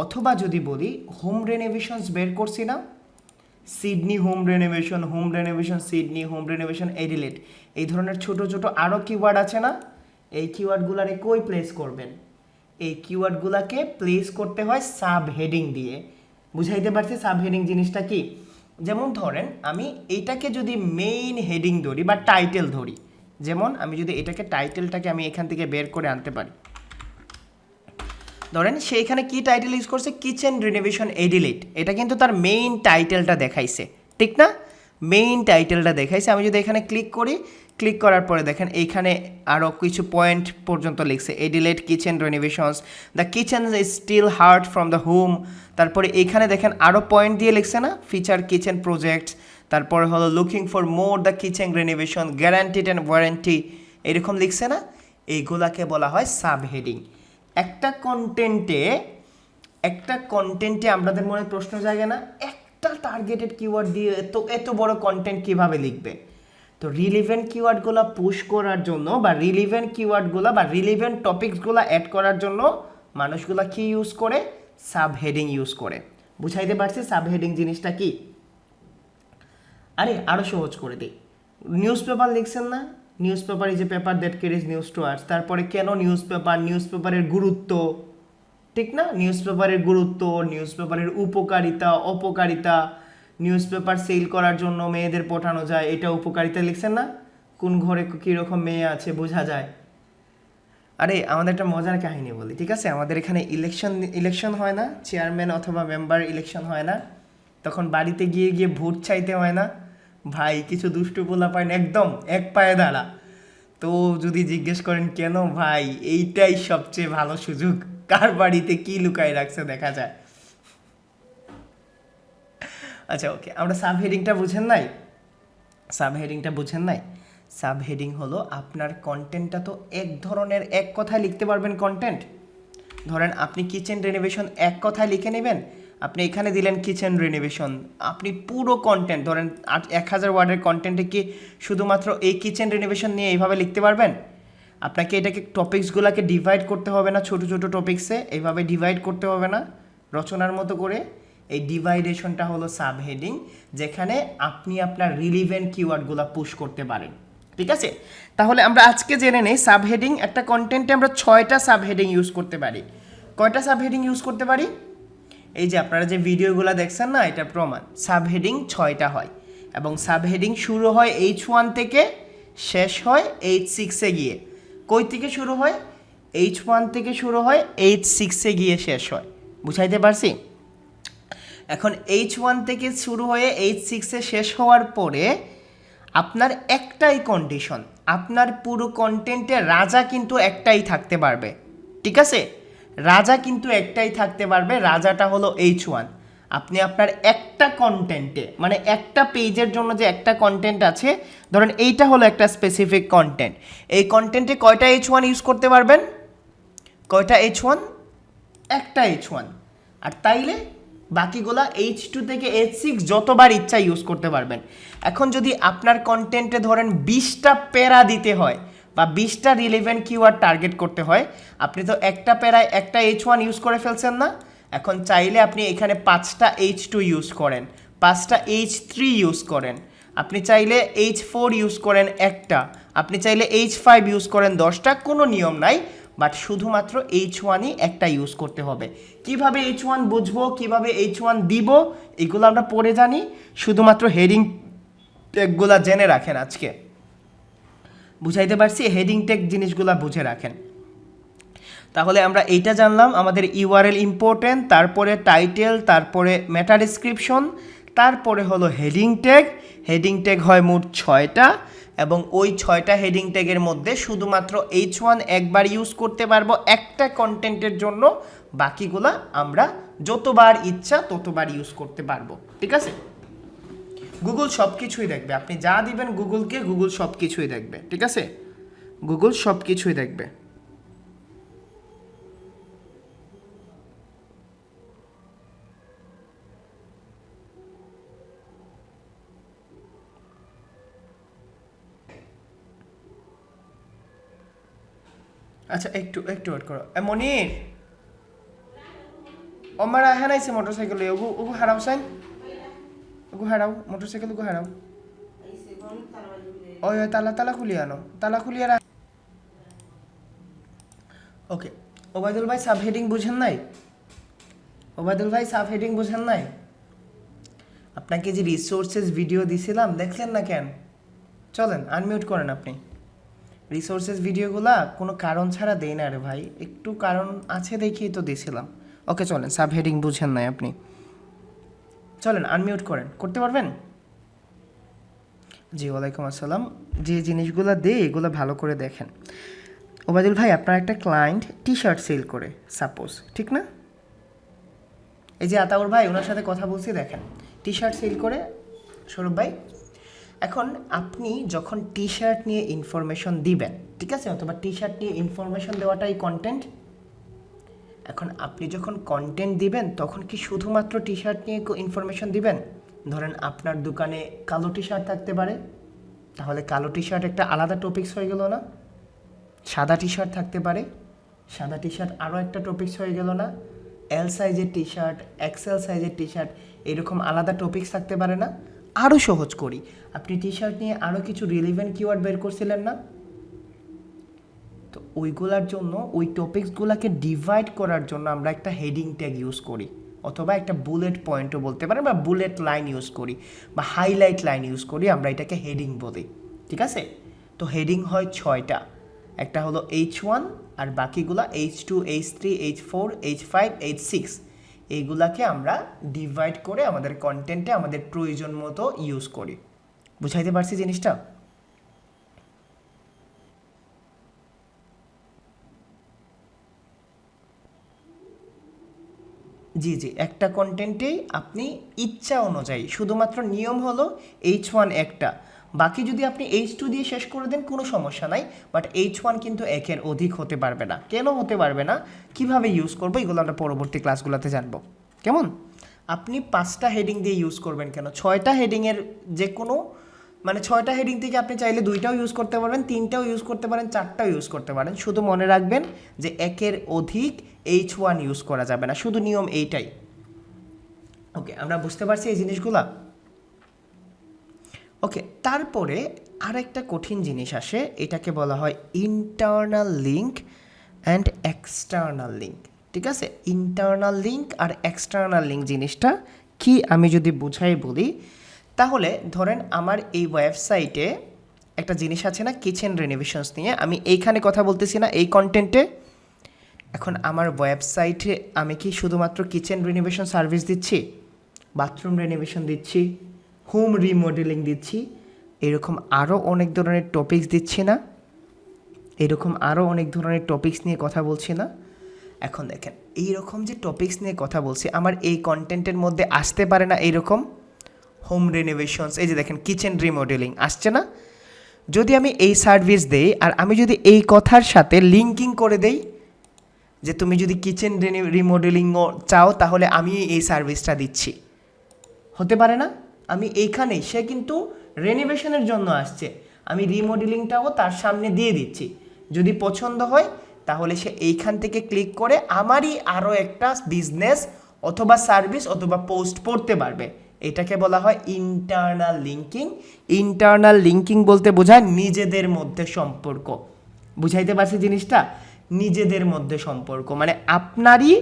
[SPEAKER 1] অথবা যদি বলি হোম রেনোভেশনস বের করছি না, Sydney home renovation Sydney, home renovation Adelaide, এই ধরনের ছোট ছোট আরও কিওয়ার্ড আছে না, এই কিওয়ার্ডগুলারে কই প্লেস করবেন? এই কিওয়ার্ডগুলোকে প্লেস করতে হয় সাব হেডিং দিয়ে। বুঝাইতে পারছি সাব হেডিং জিনিসটা কি? যেমন ধরেন আমি এইটাকে যদি মেইন হেডিং ধরি বা টাইটেল ধরি, যেমন আমি যদি এটাকে টাইটেলটাকে আমি এখান থেকে বের করে আনতে পারি, ধরেন সে এখানে কি টাইটেল ইউজ করছে, কিচেন রিনোভেশন এডিলেট, এটা কিন্তু তার মেইন টাইটেলটা দেখাইছে, ঠিক না? মেইন টাইটেলটা দেখাইছে। আমি যদি এখানে ক্লিক করি, ক্লিক করার পরে দেখেন এইখানে আরও কিছু পয়েন্ট পর্যন্ত লিখছে, এডিলেট kitchen renovations, the kitchen is still hard from the home. তারপরে এইখানে দেখেন আরও পয়েন্ট দিয়ে লিখছে না, ফিচার কিচেন প্রজেক্টস, তারপরে হলো looking for more the kitchen renovation, guaranteed and warranty, এরকম লিখছে না। এইগুলাকে বলা হয় সাব হেডিং। একটা কন্টেন্টে আমাদের মনে প্রশ্ন জাগে না, একটা টার্গেটেড কিওয়ার্ড দিয়ে এত বড় কন্টেন্ট কিভাবে লিখবে? তো রিলিভেন্ট কিওয়ার্ডগুলো পুশ করার জন্য বা রিলিভেন্ট কিওয়ার্ডগুলো বা রিলিভেন্ট টপিকসগুলো অ্যাড করার জন্য মানুষগুলা কি ইউজ করে? সাব হেডিং ইউজ করে। বুঝাইতে পারছি সাব হেডিং জিনিসটা কি? আরে আরও সহজ করে দিই, নিউজ পেপার লিখছেন না? News paper is a paper that caries news to us. তারপরে কেন নিউজ পেপার, নিউজ পেপারের গুরুত্ব, ঠিক না? নিউজ পেপারের গুরুত্ব, নিউজ পেপারের উপকারিতা অপকারিতা, নিউজ পেপার সেল করার জন্য মেয়েদের পাঠানো যায়, এটা উপকারিতা লিখছেন না? কোন ঘরে কীরকম মেয়ে আছে বোঝা যায়। আরে আমাদের একটা মজার কাহিনী বলি, ঠিক আছে? আমাদের এখানে ইলেকশন হয় না, চেয়ারম্যান অথবা মেম্বার ইলেকশন হয় না, তখন বাড়িতে গিয়ে গিয়ে ভোট চাইতে হয় না ভাই? কিছু দুষ্টু পোলা পায় একদম এক পায়ে দাঁড়া। তো যদি জিজ্ঞেস করেন কেন ভাই, এইটাই সবচেয়ে ভালো সুযোগ, কার বাড়িতে কি লুকায় রাখছে দেখা যায়। আচ্ছা ওকে, আমরা সাব হেডিংটা বুঝেন নাই? সাব হেডিংটা বুঝেন নাই? সাব হেডিং হলো আপনার কন্টেন্টটা তো এক ধরনের, এক কথায় লিখতে পারবেন কন্টেন্ট। ধরেন আপনি কিচেন রেনোভেশন এক কথায় লিখে নেবেন, আপনি এখানে দিলেন কিচেন রেনোভেশন, আপনি পুরো কন্টেন্ট ধরেন 1000 ওয়ার্ডের কন্টেন্টে কি শুধুমাত্র এই কিচেন রেনোভেশন নিয়ে এইভাবে লিখতে পারবেন? আপনাকে এটাকে টপিকসগুলোকে ডিভাইড করতে হবে না, ছোট ছোট টপিক্সে এইভাবে ডিভাইড করতে হবে না রচনার মতো করে। এই ডিভাইডেশনটা হলো সাব হেডিং, যেখানে আপনি আপনার রিলিভেন্ট কিওয়ার্ডগুলো পুশ করতে পারেন, ঠিক আছে? তাহলে আমরা আজকে জেনে নেই সাব হেডিং। একটা কন্টেন্টে আমরা 6টা সাব হেডিং ইউজ করতে পারি। কয়টা সাব হেডিং ইউজ করতে পারি? এই যে আপনারা যে ভিডিওগুলো দেখছেন না, এটা প্রমাণ। সাব হেডিং 6টা হয় এবং সাব হেডিং শুরু হয় H1 থেকে, শেষ হয় H6-এ গিয়ে। কই থেকে শুরু হয়? H1 থেকে শুরু হয়, H6-এ গিয়ে শেষ হয়। বুঝাইতে পারছি? এখন H1 থেকে শুরু হয়ে H6-এ শেষ হওয়ার পরে আপনার একটাই কন্ডিশন, আপনার পুরো কন্টেন্টে রাজা কিন্তু একটাই থাকতে পারবে, ঠিক আছে? রাজা কিন্তু একটাই থাকতে পারবে, রাজাটা হলো H1। আপনি আপনার একটা কন্টেন্টে, মানে একটা পেজের জন্য যে একটা কন্টেন্ট আছে, ধরেন এইটা হলো একটা স্পেসিফিক কন্টেন্ট, এই কন্টেন্টে কয়টা H1 ইউজ করতে পারবেন? কয়টা H1? একটা H1। আর তাইলে বাকিগুলা H2 থেকে H6 যতবার ইচ্ছা ইউজ করতে পারবেন। এখন যদি আপনার কন্টেন্টে ধরেন 20টা প্যারা দিতে হয় বা 20টা রিলেভেন্ট কিওয়ার্ড টার্গেট করতে হয়, আপনি তো একটা প্যারায় একটা H1 ইউজ করে ফেলছেন না? এখন চাইলে আপনি এখানে 5টা H2 ইউজ করেন, 5টা H3 ইউজ করেন, আপনি চাইলে H4 ইউজ করেন একটা, আপনি চাইলে H5 ইউজ করেন 10টা, কোনো নিয়ম নাই। বাট শুধুমাত্র H1ই একটা ইউজ করতে হবে। কিভাবে H1 বুঝবো, কিভাবে H1 দিব, এগুলো আমরা পরে জানি। শুধুমাত্র হেডিং ট্যাগগুলো জেনে রাখেন আজকে। বুঝাইতে পারছি? হেডিং ট্যাগ জিনিসগুলো বুঝে রাখেন। তাহলে আমরা এইটা জানলাম, আমাদের ইউআরএল ইম্পর্টেন্ট, তারপরে টাইটেল, তারপরে মেটা ডেসক্রিপশন, তারপরে হলো হেডিং ট্যাগ। হেডিং ট্যাগ হয় মোট 6টা এবং ওই 6টা হেডিং ট্যাগের মধ্যে শুধুমাত্র H1 একবার ইউজ করতে পারবো একটা কন্টেন্টের জন্য, বাকিগুলা আমরা যতবার ইচ্ছা ততবার ইউজ করতে পারবো, ঠিক আছে? গুগল সব কিছুই দেখবে, আপনি যা দিবেন গুগলকে, গুগল সব কিছুই দেখবে, ঠিক আছে? গুগল সব কিছুই দেখবে। আচ্ছা একটু ওয়েট করো। মনির, ওমারা হ্যাঁ নাইছে মোটরসাইকেল, ওগু ওগু হারাও সাইন, ওগু হারাও মোটরসাইকেল, ওগু হারাও। ওই তালা খুলি আনো, তালা খুলিয়ে রাখ। ওকে, ওবায়দুল ভাই সাব হেডিং বুঝেন নাই? ওবায়দুল ভাই সাব হেডিং বুঝেন নাই? আপনাকে যে রিসোর্সেস ভিডিও দিছিলাম দেখলেন না কেন? চলেন আনমিউট করেন আপনি। রিসোর্সেস ভিডিওগুলা কোনো কারণ ছাড়া দেই না রে ভাই, একটু কারণ আছে দেখিয়ে তো দিয়েছিলাম। ওকে চলেন, সাব হেডিং বুঝেন নাই আপনি, চলেন আনমিউট করেন, করতে পারবেন? জি ওয়ালাইকুম আসসালাম। যে জিনিসগুলো দেই এগুলো ভালো করে দেখেন। ওবায়দুল ভাই আপনার একটা ক্লায়েন্ট টি শার্ট সেল করে সাপোজ, ঠিক না? এই যে আতাউর ভাই, ওনার সাথে কথা বলছি, দেখেন টি শার্ট সেল করে সৌরভ ভাই। এখন আপনি যখন টি শার্ট নিয়ে ইনফরমেশন দিবেন, ঠিক আছে, অথবা টি শার্ট নিয়ে ইনফরমেশন দেওয়াটাই কন্টেন্ট। এখন আপনি যখন কন্টেন্ট দিবেন তখন কি শুধুমাত্র টি শার্ট নিয়ে ইনফরমেশন দিবেন? ধরেন আপনার দোকানে কালো টি শার্ট থাকতে পারে, তাহলে কালো টি শার্ট একটা আলাদা টপিকস হয়ে গেল না? সাদা টি শার্ট থাকতে পারে, সাদা টি শার্ট আরও একটা টপিকস হয়ে গেল না? এল সাইজের টি শার্ট, এক্সেল সাইজের টি শার্ট, এরকম আলাদা টপিকস থাকতে পারে না? আরও সহজ করি, আপনি টি শার্ট নিয়ে আরও কিছু রিলেভেন্ট কিওয়ার্ড বের করছিলেন না? তো ওইগুলার জন্য ওই টপিকসগুলোকে ডিভাইড করার জন্য আমরা একটা হেডিং ট্যাগ ইউজ করি, অথবা একটা বুলেট পয়েন্টও বলতে পারেন, বা বুলেট লাইন ইউজ করি, বা হাইলাইট লাইন ইউজ করি, আমরা এটাকে হেডিং বলি। ঠিক আছে? তো হেডিং হয় 6টা, একটা হলো H1 আর বাকিগুলা H2, H3, H4, H5, H6, এইগুলাকে আমরা ডিভাইড করে আমাদের কন্টেন্টে আমাদের প্রয়োজন মতো ইউজ করি। বুঝাইতে পারছি জিনিসটা? জি জি, একটা কন্টেন্টেই আপনি ইচ্ছা অনুযায়ী, শুধুমাত্র নিয়ম হলো H1 একটা, বাকি যদি আপনি H2 দিয়ে শেষ করে দেন কোনো সমস্যা নাই, বাট H1 কিন্তু একের অধিক হতে পারবে না। কেন হতে পারবে না, কিভাবে ইউজ করবো, এগুলো আমরা পরবর্তী ক্লাসগুলোতে জানবো। কেমন? আপনি 5টা হেডিং দিয়ে ইউজ করবেন কেন? 6টা হেডিংয়ের যে কোনো, মানে 6টা হেডিং থেকে আপনি চাইলে 2টাও ইউজ করতে পারবেন, 3টাও ইউজ করতে পারেন, 4টাও ইউজ করতে পারেন। শুধু মনে রাখবেন যে একের অধিক H1 ইউজ করা যাবে না, শুধু নিয়ম এইটাই। ওকে, আমরা বুঝতে পারছি এই জিনিসগুলা? ওকে, তারপরে আরেকটা কঠিন জিনিস আসে, এটাকে বলা হয় internal link and external link. ঠিক আছে? ইন্টারনাল লিঙ্ক আর এক্সটার্নাল লিঙ্ক জিনিসটা কি আমি যদি বুঝাই বলি, তাহলে ধরেন আমার এই ওয়েবসাইটে একটা জিনিস আছে না, কিচেন রেনোভেশনস নিয়ে, আমি এইখানে কথা বলতেছি না এই কন্টেন্টে। এখন আমার ওয়েবসাইটে আমি কি শুধুমাত্র কিচেন রিনোভেশন সার্ভিস দিচ্ছি, বাথরুম রেনোভেশন দিচ্ছি, হোম রিমডেলিং দিচ্ছি, এরকম আরও অনেক ধরনের টপিকস দিচ্ছি না? এরকম আরও অনেক ধরনের টপিকস নিয়ে কথা বলছি না? এখন দেখেন, এইরকম যে টপিকস নিয়ে কথা বলছি, আমার এই কন্টেন্টের মধ্যে আসতে পারে না এইরকম হোম রেনোভেশনস, এই যে দেখেন কিচেন রিমডেলিং আসছে না? যদি আমি এই সার্ভিস দেই আর আমি যদি এই কথার সাথে লিঙ্কিং করে দেই যে তুমি যদি কিচেন রিমডেলিংও চাও তাহলে আমি এই সার্ভিসটা দিচ্ছি, হতে পারে না? আমি এইখানেই, সে কিন্তু রেনোভেশনের জন্য আসছে, আমি রিমডেলিংটাও তার সামনে দিয়ে দিচ্ছি, যদি পছন্দ হয় তাহলে সে এইখান থেকে ক্লিক করে আমারই আরও একটা বিজনেস অথবা সার্ভিস অথবা পোস্ট পড়তে পারবে। এটাকে বলা হয় ইন্টারনাল লিঙ্কিং। ইন্টারনাল লিঙ্কিং বলতে বোঝায় নিজেদের মধ্যে সম্পর্ক। বুঝাইতে পারছি জিনিসটা? নিজেদের মধ্যে সম্পর্ক মানে আপনারই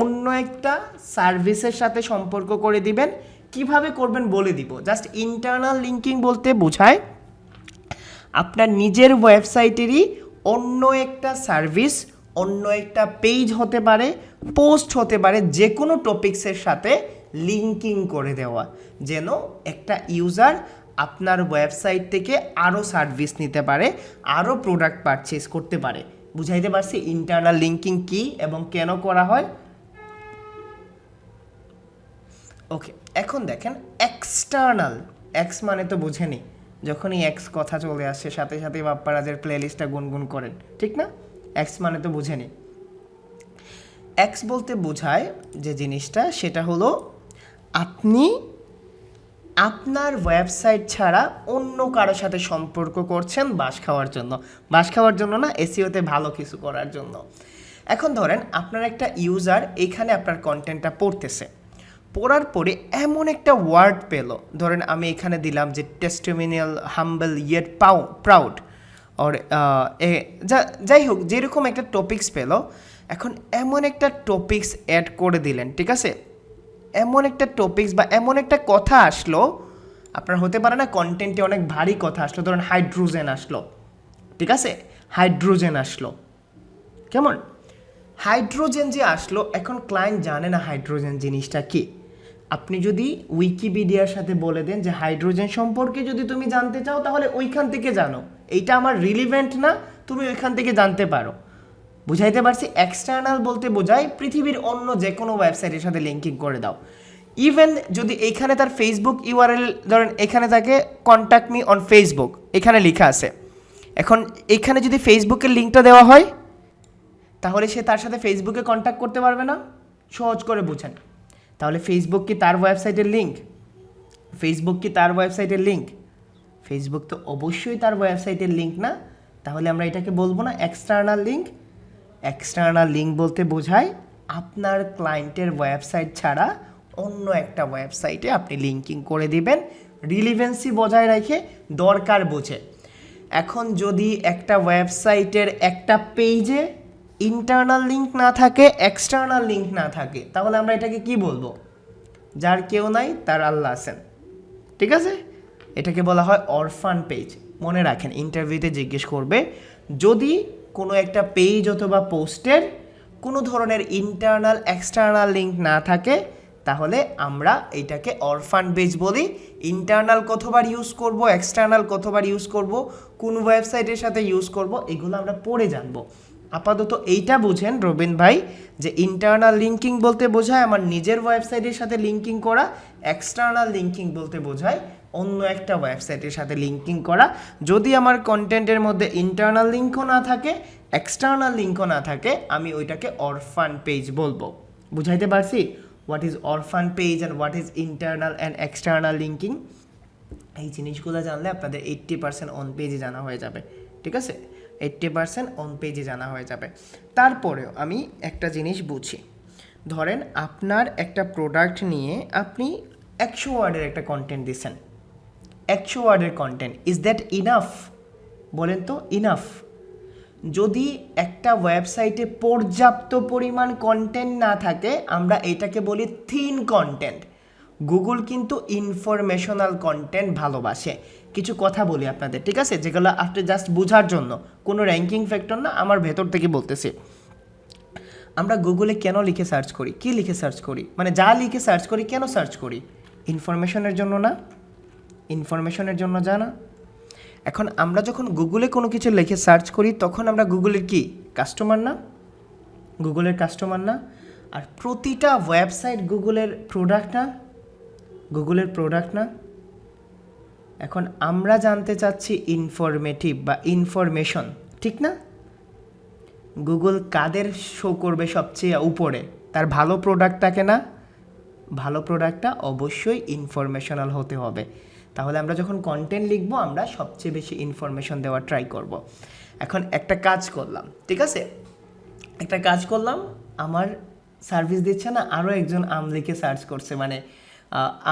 [SPEAKER 1] অন্য একটা সার্ভিসের সাথে সম্পর্ক করে দিবেন। কিভাবে করবেন বলে দিব। জাস্ট ইন্টারনাল লিঙ্কিং বলতে বোঝায় আপনার নিজের ওয়েবসাইটেরই অন্য একটা সার্ভিস, অন্য একটা পেজ হতে পারে, পোস্ট হতে পারে, যে কোনো টপিক্সের সাথে লিঙ্কিং করে দেওয়া, যেন একটা ইউজার আপনার ওয়েবসাইট থেকে আরও সার্ভিস নিতে পারে, আরও প্রোডাক্ট পারচেস করতে পারে। বুঝাইতে পারছি ইন্টারনাল লিঙ্কিং কি এবং কেন করা হয়? ওকে, এখন দেখেন এক্সটার্নাল। এক্স মানে তো বুঝেনি, যখনই এক্স কথা চলে আসে সাথে সাথে বাপ্পারাজের প্লেলিস্টটা গুনগুন করেন, ঠিক না? এক্স মানে তো বুঝেনি। এক্স বলতে বোঝায় যে জিনিসটা, সেটা হলো আপনি আপনার ওয়েবসাইট ছাড়া অন্য কারোর সাথে সম্পর্ক করছেন বাস খাওয়ার জন্য। বাস খাওয়ার জন্য না, এসইওতে ভালো কিছু করার জন্য। এখন ধরেন আপনার একটা ইউজার এখানে আপনার কন্টেন্টটা পড়তেছে, পড়ার পরে এমন একটা ওয়ার্ড পেল, ধরেন আমি এখানে দিলাম যে টেস্টিমোনিয়াল, হাম্বল ইয়েট প্রাউড, ওর যাই হোক যেরকম একটা টপিকস পেল। এখন এমন একটা টপিকস অ্যাড করে দিলেন, ঠিক আছে? এমন একটা টপিকস বা এমন একটা কথা আসলো, আপনার হতে পারে না কন্টেন্টে অনেক ভারী কথা আসলো, ধরেন হাইড্রোজেন আসলো, ঠিক আছে? হাইড্রোজেন আসলো, কেমন? হাইড্রোজেন যে আসলো, এখন ক্লায়েন্ট জানে না হাইড্রোজেন জিনিসটা কি। আপনি যদি উইকিপিডিয়ার সাথে বলে দেন যে হাইড্রোজেন সম্পর্কে যদি তুমি জানতে চাও তাহলে ওইখান থেকে জানো, এইটা আমার রিলিভেন্ট না, তুমি ওইখান থেকে জানতে পারো। বুঝাইতে পারছি? এক্সটার্নাল বলতে বোঝায় পৃথিবীর অন্য যে কোনো ওয়েবসাইটের সাথে লিঙ্কিং করে দাও। ইভেন যদি এইখানে তার ফেসবুক ইউআরএল, ধরেন এখানে তাকে কন্ট্যাক্ট মি অন ফেসবুক এখানে লেখা আছে, এখন এখানে যদি ফেসবুকের লিঙ্কটা দেওয়া হয় তাহলে সে তার সাথে ফেসবুকে কন্ট্যাক্ট করতে পারবে না? সহজ করে বুঝেন। তাহলে ফেসবুক কি তার ওয়েবসাইটের লিঙ্ক? ফেসবুক কি তার ওয়েবসাইটের লিঙ্ক? ফেসবুক তো অবশ্যই তার ওয়েবসাইটের লিঙ্ক না, তাহলে আমরা এটাকে বলবো না এক্সটার্নাল লিঙ্ক। এক্সটার্নাল লিঙ্ক বলতে বোঝায় আপনার ক্লায়েন্টের ওয়েবসাইট ছাড়া অন্য একটা ওয়েবসাইটে আপনি লিঙ্কিং করে দিবেন, রিলিভেন্সি বজায় রেখে, দরকার বুঝে। এখন যদি একটা ওয়েবসাইটের একটা পেজে ইন্টারনাল লিঙ্ক না থাকে, এক্সটার্নাল লিঙ্ক না থাকে, তাহলে আমরা এটাকে কি বলবো? যার কেউ নাই তার আল্লাহ আছেন, ঠিক আছে? এটাকে বলা হয় অরফান পেজ। মনে রাখেন, ইন্টারভিউতে জিজ্ঞেস করবে যদি কোনো একটা পেজ অথবা পোস্টের কোনো ধরনের ইন্টারনাল এক্সটার্নাল লিঙ্ক না থাকে, তাহলে আমরা এটাকে অরফান পেজ বলি। ইন্টারনাল কতবার ইউজ করব, এক্সটার্নাল কতবার ইউজ করব, কোন ওয়েবসাইটের সাথে ইউজ করব, এগুলো আমরা পরে জানবো। আপাতত এইটা বুঝেন রবিন ভাই, যে ইন্টারনাল লিঙ্কিং বলতে বোঝায় আমার নিজের ওয়েবসাইটের সাথে লিঙ্কিং করা, এক্সটার্নাল লিঙ্কিং বলতে বোঝায় অন্য একটা ওয়েবসাইটের সাথে লিঙ্কিং করা। যদি আমার কন্টেন্টের মধ্যে ইন্টারনাল লিঙ্কও না থাকে, এক্সটার্নাল লিঙ্কও না থাকে, আমি ওইটাকে অরফান পেজ বলবো। বুঝাইতে পারছি what is অরফান page and what is internal and external linking? এই জিনিসগুলো জানলে আপনাদের 80% অন পেজে জানা হয়ে যাবে, ঠিক আছে? 80% অন পেজে জানা হয়ে যাবে। তারপরেও আমি একটা জিনিস বুঝি, ধরেন আপনার একটা প্রোডাক্ট নিয়ে আপনি 100 ওয়ার্ডের একটা কন্টেন্ট দিচ্ছেন, 100 ওয়ার্ডের কন্টেন্ট, ইজ দ্যাট ইনাফ? বলেন তো, ইনাফ? যদি একটা ওয়েবসাইটে পর্যাপ্ত পরিমাণ কন্টেন্ট না থাকে, আমরা এটাকে বলি থিন কন্টেন্ট। গুগল কিন্তু ইনফরমেশনাল কন্টেন্ট ভালোবাসে। কিছু কথা বলি আপনাদের, ঠিক আছে, যেগুলো আপনি জাস্ট বোঝার জন্য, কোনো র্যাঙ্কিং ফ্যাক্টর না, আমার ভেতর থেকে বলতেছি। আমরা গুগলে কেন লিখে সার্চ করি, কি লিখে সার্চ করি, মানে যা লিখে সার্চ করি, কেন সার্চ করি? ইনফরমেশনের জন্য না? ইনফরমেশনের জন্য জানা। এখন আমরা যখন গুগলে কোনো কিছু লিখে সার্চ করি, তখন আমরা গুগলের কি কাস্টমার না? গুগলের কাস্টমার না? আর প্রতিটা ওয়েবসাইট গুগলের প্রোডাক্ট না? গুগলের প্রোডাক্ট না? এখন আমরা জানতে চাচ্ছি ইনফরমেটিভ বা ইনফরমেশন, ঠিক না? গুগল কাদের শো করবে সবচেয়ে উপরে? তার ভালো প্রোডাক্টটাকে না? ভালো প্রোডাক্টটা অবশ্যই ইনফরমেশনাল হতে হবে। তাহলে আমরা যখন কন্টেন্ট লিখবো, আমরা সবচেয়ে বেশি ইনফরমেশন দেওয়ার ট্রাই করব। এখন একটা কাজ করলাম, ঠিক আছে, একটা কাজ করলাম, আমার সার্ভিস দিচ্ছে না, আরও একজন আম লিখে সার্চ করছে, মানে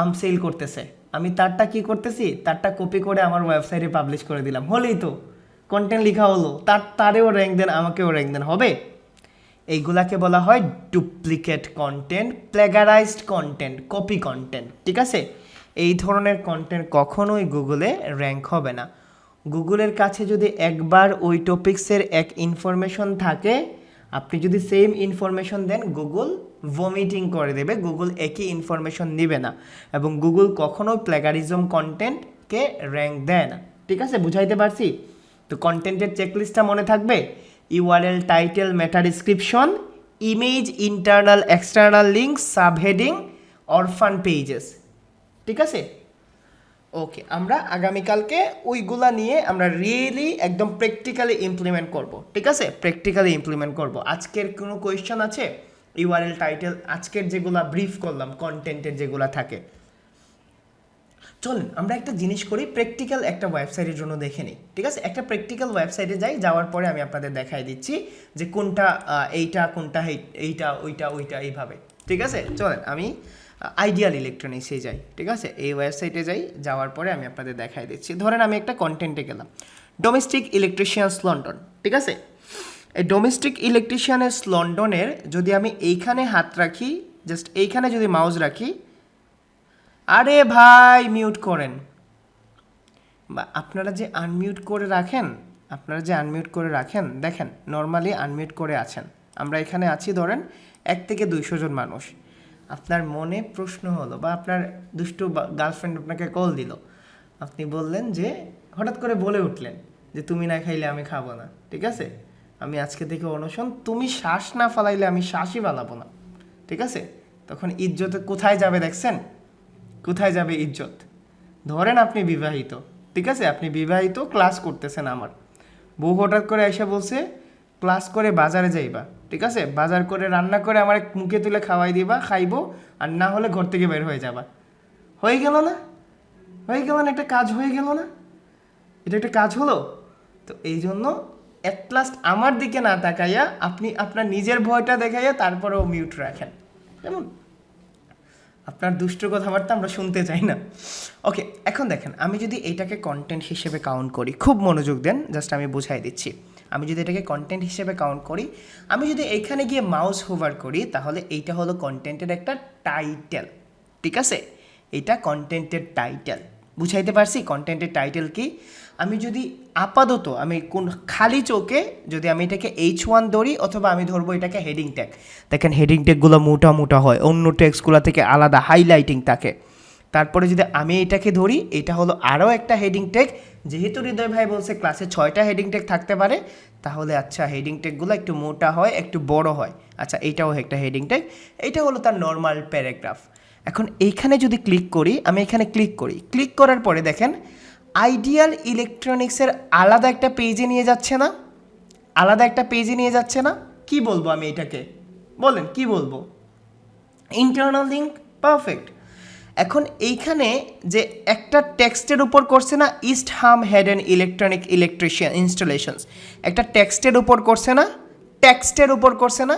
[SPEAKER 1] আম সেল করতেছে, আমি তারটা কি করতেছি, তারটা কপি করে আমার ওয়েবসাইটে পাবলিশ করে দিলাম, হলেই তো কন্টেন্ট লেখা হলো, তারেও র্যাঙ্ক দেন, আমাকেও র্যাঙ্ক দেন, হবে? এইগুলাকে বলা হয় duplicate content, plagiarised content, copy content, ঠিক আছে? এই ধরনের কন্টেন্ট কখনোই গুগলে র্যাঙ্ক হবে না। গুগলের কাছে যদি একবার ওই টপিক্সের এক ইনফরমেশন থাকে, আপনি যদি সেম ইনফরমেশন দেন, গুগল ভমিটিং করে দেবে, গুগল একই ইনফরমেশন নেবে না, এবং গুগল কখনোই প্লেগারিজম কন্টেন্টকে র্যাঙ্ক দেয় না, ঠিক আছে? বুঝাইতে পারছি? তো কন্টেন্টের চেকলিস্টটা মনে থাকবে, URL, title, meta description, image, internal external link, subheading, orphan pages, ঠিক আছে? ওকে, আমরা আগামীকালকে ওইগুলা নিয়ে আমরা রিয়েলি একদম প্র্যাকটিক্যালি ইমপ্লিমেন্ট করব, ঠিক আছে? প্র্যাকটিক্যালি ইমপ্লিমেন্ট করব। আজকের কোনো কোয়েশ্চেন আছে? ইউআরএল, টাইটেল, আজকের যেগুলা ব্রিফ করলাম, কন্টেন্টের যেগুলা থাকে, চলুন আমরা একটা জিনিস করি, প্র্যাকটিক্যাল একটা ওয়েবসাইটের জন্য দেখে নিই, ঠিক আছে? একটা প্র্যাকটিক্যাল ওয়েবসাইটে যাই, যাওয়ার পরে আমি আপনাদের দেখাই দিচ্ছি যে কোনটা এইটা, কোনটা এইটা, ওইটা, ওইটা, এইভাবে, ঠিক আছে? চলেন আমি আইডিয়াল ইলেকট্রনিক্সে যাই, ঠিক আছে? এই ওয়েবসাইটে যাই, যাওয়ার পরে আমি আপনাদের দেখাই দিচ্ছি। ধরেন আমি একটা কন্টেন্টে গেলাম, ডোমেস্টিক ইলেকট্রিশিয়ানস লন্ডন, ঠিক আছে? এই ডোমেস্টিক ইলেকট্রিশিয়ানস লন্ডনের যদি আমি এইখানে হাত রাখি, জাস্ট এইখানে যদি মাউস রাখি, আরে ভাই মিউট করেন, বা আপনারা যে আনমিউট করে রাখেন, আপনারা যে আনমিউট করে রাখেন, দেখেন নর্মালি আনমিউট করে আছেন, আমরা এখানে আছি ধরেন 1 থেকে 200 জন মানুষ। আপনার মনে প্রশ্ন হলো, বা আপনার দুষ্টু গার্লফ্রেন্ড আপনাকে কল দিল, আপনি বললেন যে, হঠাৎ করে বলে উঠলেন যে তুমি না খাইলে আমি খাবো না, ঠিক আছে? আমি আজকে থেকে অনশন, তুমি শ্বাস না ফালাইলে আমি শ্বাসই ফালাবো না, ঠিক আছে? তখন ইজ্জত কোথায় যাবে দেখছেন? কোথায় যাবে ইজ্জত? ধরেন আপনি বিবাহিত, ঠিক আছে, আপনি বিবাহিত, ক্লাস করতেছেন, আমার বউ হঠাৎ করে এসে বলছে ক্লাস করে বাজারে যাইবা, ঠিক আছে, বাজার করে রান্না করে আমার মুখে তুলে খাওয়াই দিবা, খাইবো, আর না হলে ঘর থেকে বের হয়ে যাবা। হয়ে গেল না? হয়ে গেল না? একটা কাজ হয়ে গেল না? এটা একটা কাজ হলো। তো এই জন্য অ্যাট লাস্ট আমার দিকে না তাকাইয়া আপনি আপনার নিজের ভয়টা দেখাইয়া তারপরেও মিউট রাখেন। যেমন আপনার দুষ্ট কথাবার্তা আমরা শুনতে চাই না। ওকে, এখন দেখেন আমি যদি এটাকে কন্টেন্ট হিসেবে কাউন্ট করি, খুব মনোযোগ দেন, জাস্ট আমি বুঝাই দিচ্ছি। আমি যদি এটাকে কন্টেন্ট হিসেবে কাউন্ট করি, আমি যদি এইখানে গিয়ে মাউস হোভার করি, তাহলে এইটা হলো কন্টেন্টের একটা টাইটেল। ঠিক আছে, এটা কন্টেন্টের টাইটেল। বুঝাইতে পারছি কন্টেন্টের টাইটেল কি? আমি যদি আপাতত আমি কোন খালি চোখে যদি আমি এটাকে H1 ধরি, অথবা আমি ধরবো এটাকে হেডিং ট্যাগ। দেখেন হেডিং ট্যাগগুলো মোটা মোটা হয়, অন্য ট্যাগসগুলো থেকে আলাদা হাইলাইটিং থাকে। তারপরে যদি আমি এটাকে ধরি, এটা হলো আরও একটা হেডিং ট্যাগ। যেহেতু হৃদয় ভাই বলছে ক্লাসে 6টা হেডিং ট্যাগ থাকতে পারে, তাহলে আচ্ছা হেডিং ট্যাগগুলো একটু মোটা হয়, একটু বড় হয়। আচ্ছা এইটাও একটা হেডিং ট্যাগ, এইটা হলো তার নর্মাল প্যারাগ্রাফ। এখন এইখানে যদি ক্লিক করি, আমি এখানে ক্লিক করার পরে দেখেন আইডিয়াল ইলেকট্রনিক্সের আলাদা একটা পেজে নিয়ে যাচ্ছে না? আলাদা একটা পেজে নিয়ে যাচ্ছে না? কি বলবো আমি এটাকে? বলেন কি বলবো? Internal link, perfect. এখন এইখানে যে একটা টেক্সটের উপর করছে না, ইস্ট হাম হেডেন ইলেকট্রিশিয়ান ইনস্টলেশনস, একটা টেক্সটের উপর করছে না? টেক্সটের উপর করছে না?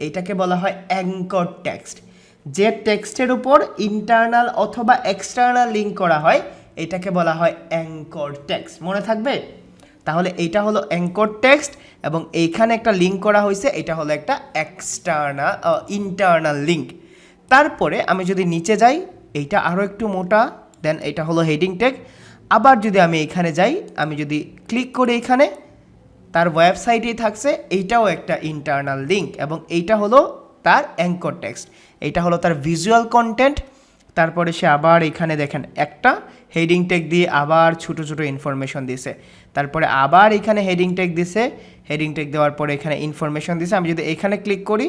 [SPEAKER 1] এইটাকে বলা হয় অ্যাঙ্কর টেক্সট। যে টেক্সটের উপর ইন্টারনাল অথবা এক্সটার্নাল লিঙ্ক করা হয়, এটাকে বলা হয় অ্যাঙ্কর টেক্সট। মনে থাকবে? তাহলে এইটা হলো অ্যাঙ্কর টেক্সট, এবং এইখানে একটা লিঙ্ক করা হয়েছে, এটা হলো একটা এক্সটার্নাল ইন্টারনাল লিঙ্ক। তারপরে আমি যদি নিচে যাই, এইটা আরও একটু মোটা, দেন এটা হলো হেডিং ট্যাগ। আবার যদি আমি এখানে যাই, আমি যদি ক্লিক করি এখানে, তার ওয়েবসাইটেই থাকছে, এইটাও একটা ইন্টারনাল লিঙ্ক, এবং এইটা হলো তার অ্যাঙ্কর টেক্সট। এইটা হলো তার ভিজুয়াল কন্টেন্ট। তারপরে সে আবার এখানে দেখেন একটা হেডিং ট্যাগ দিয়ে আবার ছোটো ছোটো ইনফরমেশন দিছে, তারপরে আবার এখানে হেডিং ট্যাগ দিছে, হেডিং ট্যাগ দেওয়ার পরে এখানে ইনফরমেশন দিছে। আমি যদি এখানে ক্লিক করি,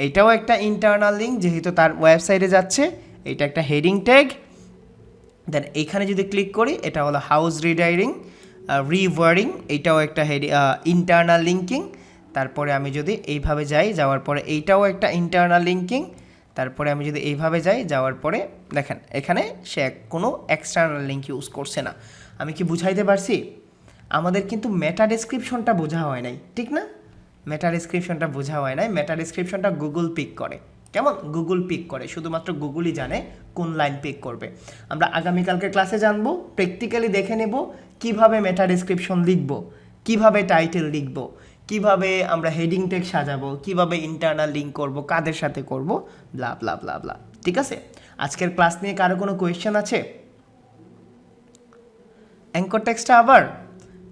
[SPEAKER 1] এইটাও একটা ইন্টারনাল লিঙ্ক, যেহেতু তার ওয়েবসাইটে যাচ্ছে, এটা একটা হেডিং ট্যাগ। দেন এইখানে যদি ক্লিক করি, এটা হলো হাউস রিওয়ার্ডিং, এইটাও একটা ইন্টারনাল লিঙ্কিং। তারপরে আমি যদি এইভাবে যাই, যাওয়ার পরে এইটাও একটা ইন্টারনাল লিঙ্কিং। তারপরে আমি যদি এইভাবে যাই, যাওয়ার পরে দেখেন এখানে সে কোনো এক্সটার্নাল লিঙ্ক ইউজ করছে না। আমি কি বুঝাইতে পারছি? আমাদের কিন্তু মেটা ডেসক্রিপশনটা বোঝা হয় নাই, ঠিক না? মেটা ডেসক্রিপশনটা বোঝা হয় নাই। মেটা ডেসক্রিপশনটা গুগল পিক করে। কেমন? গুগল পিক করে, শুধুমাত্র গুগলই জানে কোন লাইন পিক করবে। আমরা আগামীকালকে ক্লাসে জানবো, প্র্যাকটিক্যালি দেখে নেব কিভাবে মেটা ডেসক্রিপশন লিখব, কিভাবে টাইটেল লিখব, কিভাবে আমরা হেডিং ট্যাগ সাজাবো, কিভাবে ইন্টারনাল লিঙ্ক করব, কাদের সাথে করব, ব্লা ব্লা ব্লা ব্লা। ঠিক আছে? আজকের ক্লাস নিয়ে কারো কোনো কোয়েশ্চেন আছে? অ্যাঙ্কর টেক্সটটা আবার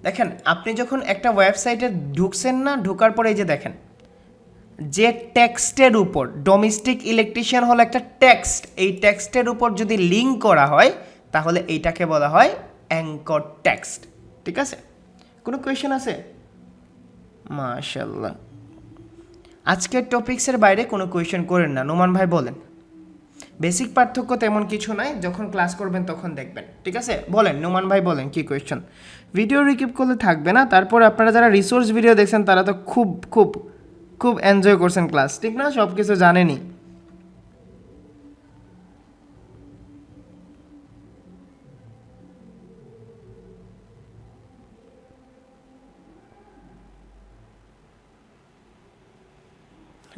[SPEAKER 1] দেখেন, আপনি যখন একটা ওয়েবসাইটে ঢুকছেন না, ঢোকার পরে এই যে দেখেন যে টেক্সটের উপর, ডোমেস্টিক ইলেকট্রিশিয়ান হলো একটা টেক্সট, এই টেক্সটের উপর যদি লিঙ্ক করা হয়, তাহলে এইটাকে বলা হয় অ্যাঙ্কর টেক্সট। ঠিক আছে? কোনো কোয়েশ্চেন আছে? মাশাল্লাহ। আজকের টপিক্সের বাইরে কোনো কোয়েশ্চেন করেন না। নোমান ভাই বলেন। বেসিক পার্থক্য তেমন কিছু নাই, যখন ক্লাস করবেন তখন দেখবেন। ঠিক আছে? বলেন নোমান ভাই, বলেন কি কোয়েশ্চেন। ভিডিও রিকিপ করলে থাকবে না। তারপর আপনারা যারা রিসোর্স ভিডিও দেখছেন, তারা তো খুব খুব খুব এনজয় করছেন ক্লাস, ঠিক না? সব কিছু জানেনই।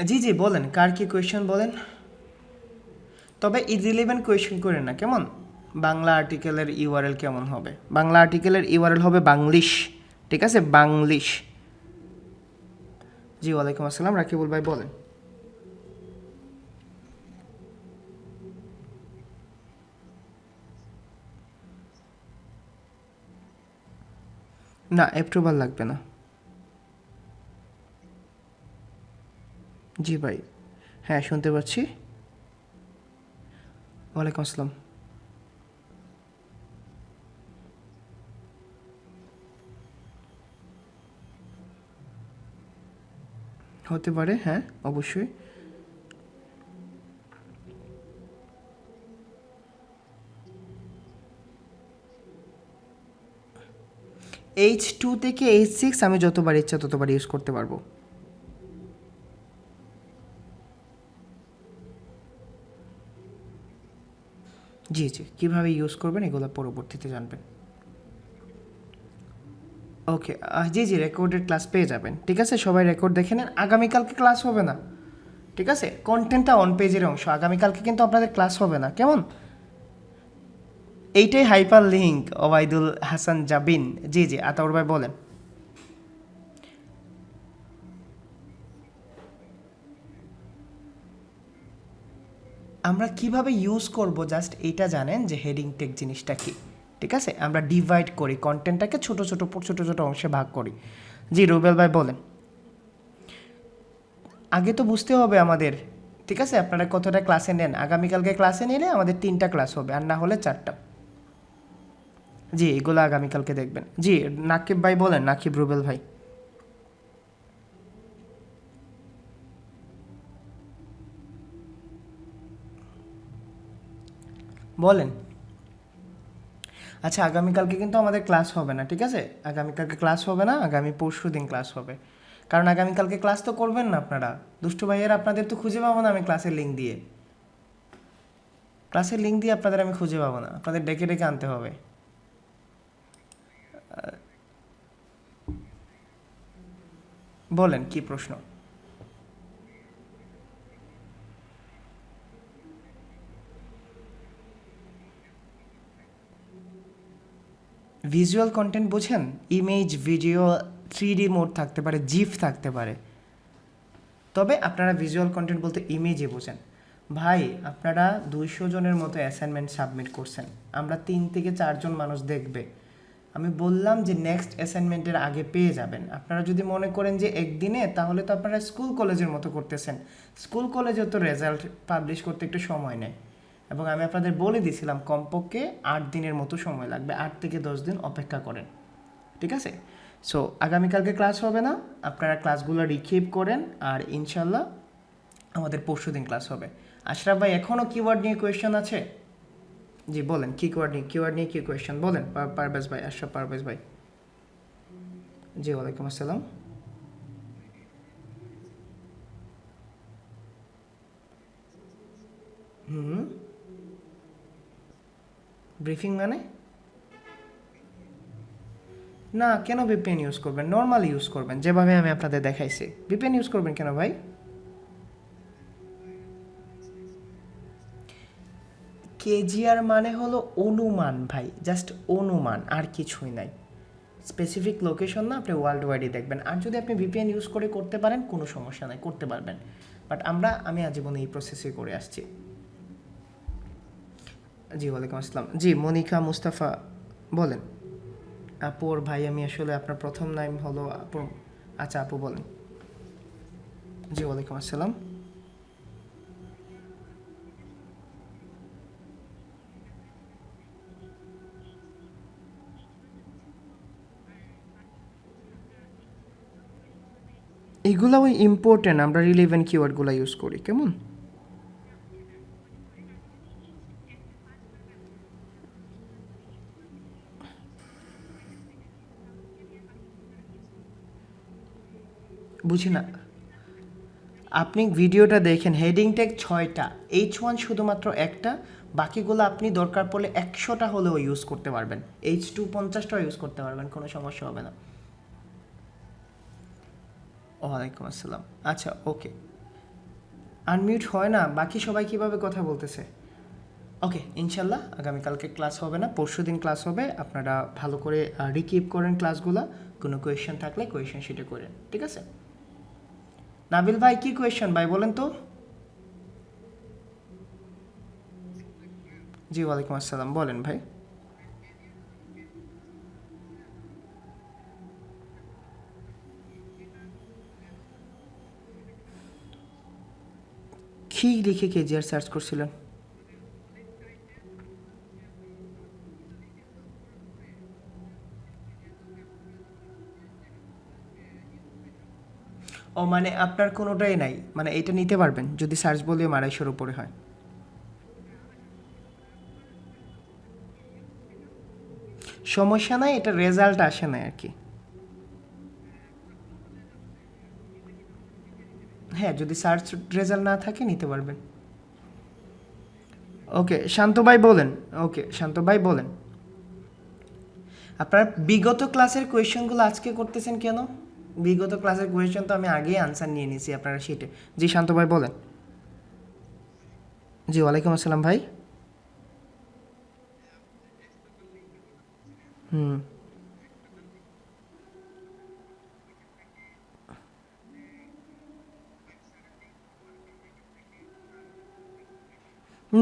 [SPEAKER 1] জি জি বলেন, কার কি কোয়েশ্চেন বলেন। তবে ইররিলেভেন্ট কোয়েশ্চেন করেন না, কেমন? বাংলা আর্টিকেলের ইউআরএল কেমন হবে? বাংলা আর্টিকেলের ইউআরএল হবে বাংলিশ। ঠিক আছে? বাংলিশ। জি ওয়ালাইকুম আসসালাম, রাকিবুল ভাই বলেন। না, অ্যাপ্রুভাল লাগবে না। জি ভাই, হ্যাঁ শুনতে পাচ্ছি। ওয়ালাইকুম আসসালাম। হতে পারে, হ্যাঁ অবশ্যই। H2 থেকে H6 আমি যতবার ইচ্ছা ততবার ইউজ করতে পারবো। জি জি, কীভাবে ইউজ করবেন এগুলো পরবর্তীতে জানবেন। ওকে, জি জি, রেকর্ডেড ক্লাস পেয়ে যাবেন। ঠিক আছে, সবাই রেকর্ড দেখে নেন। আগামীকালকে ক্লাস হবে না, ঠিক আছে? কন্টেন্টটা অন পেজের অংশ, আগামীকালকে কিন্তু আপনাদের ক্লাস হবে না, কেমন? এইটাই হাইপার লিঙ্ক। ওবায়দুল হাসান জাবিন, জি জি, আতাউর ভাই বলেন। আমরা কিভাবে ইউজ করব জাস্ট এইটা জানেন যে হেডিং টেক জিনিসটা কি। ঠিক আছে, আমরা ডিভাইড করি কন্টেন্টটাকে, ছোট ছোট ছোট ছোট অংশে ভাগ করি। জি রুবেল ভাই বলেন। আগে তো বুঝতে হবে আমাদের, ঠিক আছে? আপনারা কতটা ক্লাসে নেন, আগামীকালকে ক্লাসে নিলে আমাদের 3টা ক্লাস হবে, আর না হলে 4টা। জি, এগুলো আগামীকালকে দেখবেন। জি নাকিব ভাই বলেন, নাকিব রুবেল ভাই বলেন। আচ্ছা, আগামীকালকে কিন্তু আমাদের ক্লাস হবে না, ঠিক আছে? আগামীকালকে ক্লাস হবে না, আগামী পরশু দিন ক্লাস হবে। কারণ আগামীকালকে ক্লাস তো করবেন না আপনারা। দুষ্টু ভাইয়ের আপনাদের তো খুঁজে পাবো না আমি ক্লাসের লিঙ্ক দিয়ে। ক্লাসের লিঙ্ক দিয়ে আপনাদের আমি খুঁজে পাবো না, আপনাদের ডেকে ডেকে আনতে হবে। বলেন কি প্রশ্ন? ভিজুয়াল কন্টেন্ট বুঝেন? ইমেজ, ভিডিও, 3D মোড থাকতে পারে, জিফ থাকতে পারে। তবে আপনারা ভিজুয়াল কন্টেন্ট বলতে ইমেজে বোঝেন। ভাই, আপনারা 200 জনের মতো অ্যাসাইনমেন্ট সাবমিট করছেন, আমরা 3 থেকে 4 জন মানুষ দেখবে। আমি বললাম যে নেক্সট অ্যাসাইনমেন্টের আগে পেয়ে যাবেন। আপনারা যদি মনে করেন যে একদিনে, তাহলে তো আপনারা স্কুল কলেজের মতো করতেছেন। স্কুল কলেজেও তো রেজাল্ট পাবলিশ করতে একটু সময় নেয়, এবং আমি আপনাদের বলে দিয়েছিলাম কমপক্ষে 8 দিনের মতো সময় লাগবে, 8 থেকে 10 দিন অপেক্ষা করেন, ঠিক আছে? সো আগামীকালকে ক্লাস হবে না, আপনারা ক্লাসগুলো রিকিপ করেন, আর ইনশাল্লাহ আমাদের পরশু দিন ক্লাস হবে। আশরাফ ভাই, এখনও কিওয়ার্ড নিয়ে কোয়েশ্চেন আছে? জি বলেন, কি কিওয়ার্ড নিয়ে কি কোয়েশ্চেন বলেন। পারভেজ ভাই, আশরাফ পারভেজ ভাই। জি ওয়ালাইকুম আসসালাম। হুম, ব্রিফিং মানে? না, কেন ভিপিএন ইউজ করবেন? নর্মাল ইউজ করবেন, যেভাবে আমি আপনাদের দেখাইছি। ভিপিএন ইউজ করবেন কেন ভাই? কেজিআর মানে হলো অনুমান ভাই, জাস্ট অনুমান, আর কিছুই নাই। স্পেসিফিক লোকেশন না, আপনি ওয়ার্ল্ড ওয়াইডই দেখবেন। আর যদি আপনি ভিপিএন ইউজ করে করতে পারেন, কোনো সমস্যা নাই, করতে পারবেন। বাট আমি আজীবন এই প্রসেসই করে আসছি। জি ওয়ালাইকুম আসসালাম। জি মনিকা মুস্তাফা বলেন। আপুর ভাই, আমি আসলে আপনার প্রথম নাম হলো আপু। আচ্ছা আপু বলেন। জি ওয়ালাইকুম আসসালাম। এগুলো ওই ইম্পর্টেন্ট, আমরা রিলেভেন্ট কিওয়ার্ডগুলো ইউজ করি, কেমন? বুঝি না। আপনি ভিডিওটা দেখেন, হেডিং ট্যাগ 6টা, H1 শুধুমাত্র একটা, বাকিগুলো আপনি দরকার পড়লে 100টা হলেও ইউজ করতে পারবেন, H2 50টাও ইউজ করতে পারবেন, কোনো সমস্যা হবে না। ওয়ালাইকুম আসসালাম। আচ্ছা ওকে, আনমিউট হয় না, বাকি সবাই কিভাবে কথা বলতেছে? ওকে, ইনশাল্লাহ আগামীকালকে ক্লাস হবে না, পরশুদিন ক্লাস হবে। আপনারা ভালো করে রিকিপ করেন ক্লাসগুলো, কোনো কোয়েশ্চেন থাকলে কোয়েশ্চেন শিটে করেন, ঠিক আছে? নাবিল ভাই, কি কোয়েশ্চেন ভাই বলেন তো? জি ওয়ালাইকুম আসসালাম, বলেন ভাই। কি লিখে কেজিআর সার্চ করছিলেন? ও মানে আপনার কোনোটাই নাই, মানে এটা নিতে পারবেন যদি সার্চ ভলিউম 250-এর উপরে হয়। সমস্যা নাই, এটা রেজাল্ট আসে না আর কি। হ্যাঁ, যদি সার্চ রেজাল্ট না থাকে নিতে পারবেন। ওকে শান্ত ভাই বলেন। ওকে শান্ত ভাই বলেন। আপনারা বিগত ক্লাসের কোয়েশ্চেনগুলো আজকে করতেছেন কেন? বিগত ক্লাসের কোয়েশ্চেন তো আমি আগেই আনসার নিয়ে নিয়েছি আপনারা শিটে। জি শান্ত ভাই বলেন। জি ওয়ালাইকুম আসসালাম ভাই। হুম।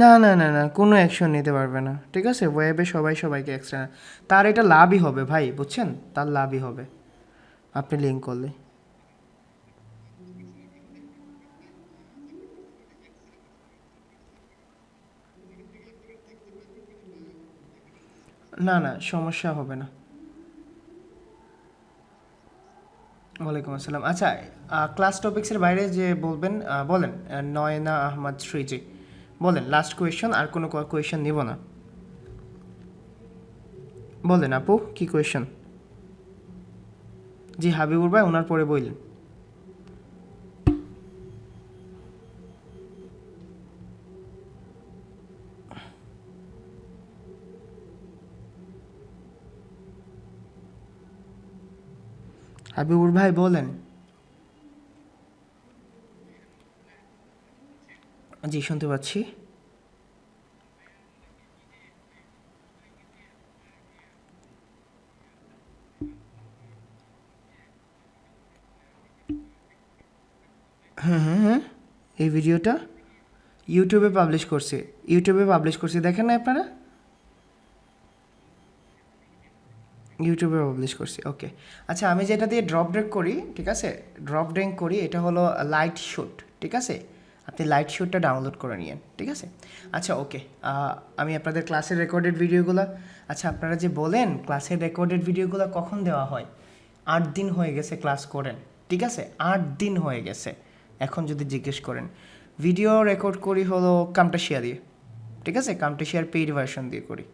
[SPEAKER 1] না না না না, কোনো অ্যাকশন নিতে পারবে না, ঠিক আছে? ওয়েবে সবাই সবাইকে এক্সট্রা, তার এটা লাভই হবে ভাই, বুঝছেন? তার লাভই হবে আপনি লিঙ্ক করলে। না না, সমস্যা হবে না। ওয়ালাইকুম আসসালাম। আচ্ছা, ক্লাস টপিক্সের বাইরে যে বলবেন বলেন। নয়না আহমদ শ্রীজি বলেন, লাস্ট কোয়েশ্চন, আর কোনো কোয়েশ্চন নিব না। বলেন আপু, কি কোয়েশ্চন? জি হাবিবুর ভাই, ওনার পরে বললেন। হাবিবুর ভাই বলেন। জি শুনতে পাচ্ছি। হ্যাঁ হ্যাঁ হ্যাঁ, এই ভিডিওটা ইউটিউবে পাবলিশ করছে। ইউটিউবে পাবলিশ করছে, দেখেন না আপনারা? ইউটিউবে পাবলিশ করছি, ওকে। আচ্ছা, আমি যেটা দিয়ে ড্রপ ড্রেক করি, ঠিক আছে, ড্রপ ড্রেক করি, এটা হলো লাইট শ্যুট, ঠিক আছে? আপনি লাইট শ্যুটটা ডাউনলোড করে নিয়েন, ঠিক আছে? আচ্ছা ওকে, আমি আপনাদের ক্লাসের রেকর্ডেড ভিডিওগুলো, আচ্ছা আপনারা যে বলেন ক্লাসের রেকর্ডেড ভিডিওগুলো কখন দেওয়া হয়? 8 দিন হয়ে গেছে ক্লাস করেন, ঠিক আছে? 8 দিন হয়ে গেছে। এখন যদি জিজ্ঞেস করেন, ভিডিও রেকর্ড করি হলো কামটাশিয়া দিয়ে, ঠিক আছে? কামটাশিয়ার পেইড ভার্সন দিয়ে করি।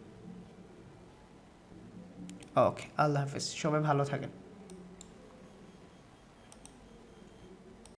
[SPEAKER 1] ওকে, আল্লাহ হাফেজ, সবাই ভালো থাকেন।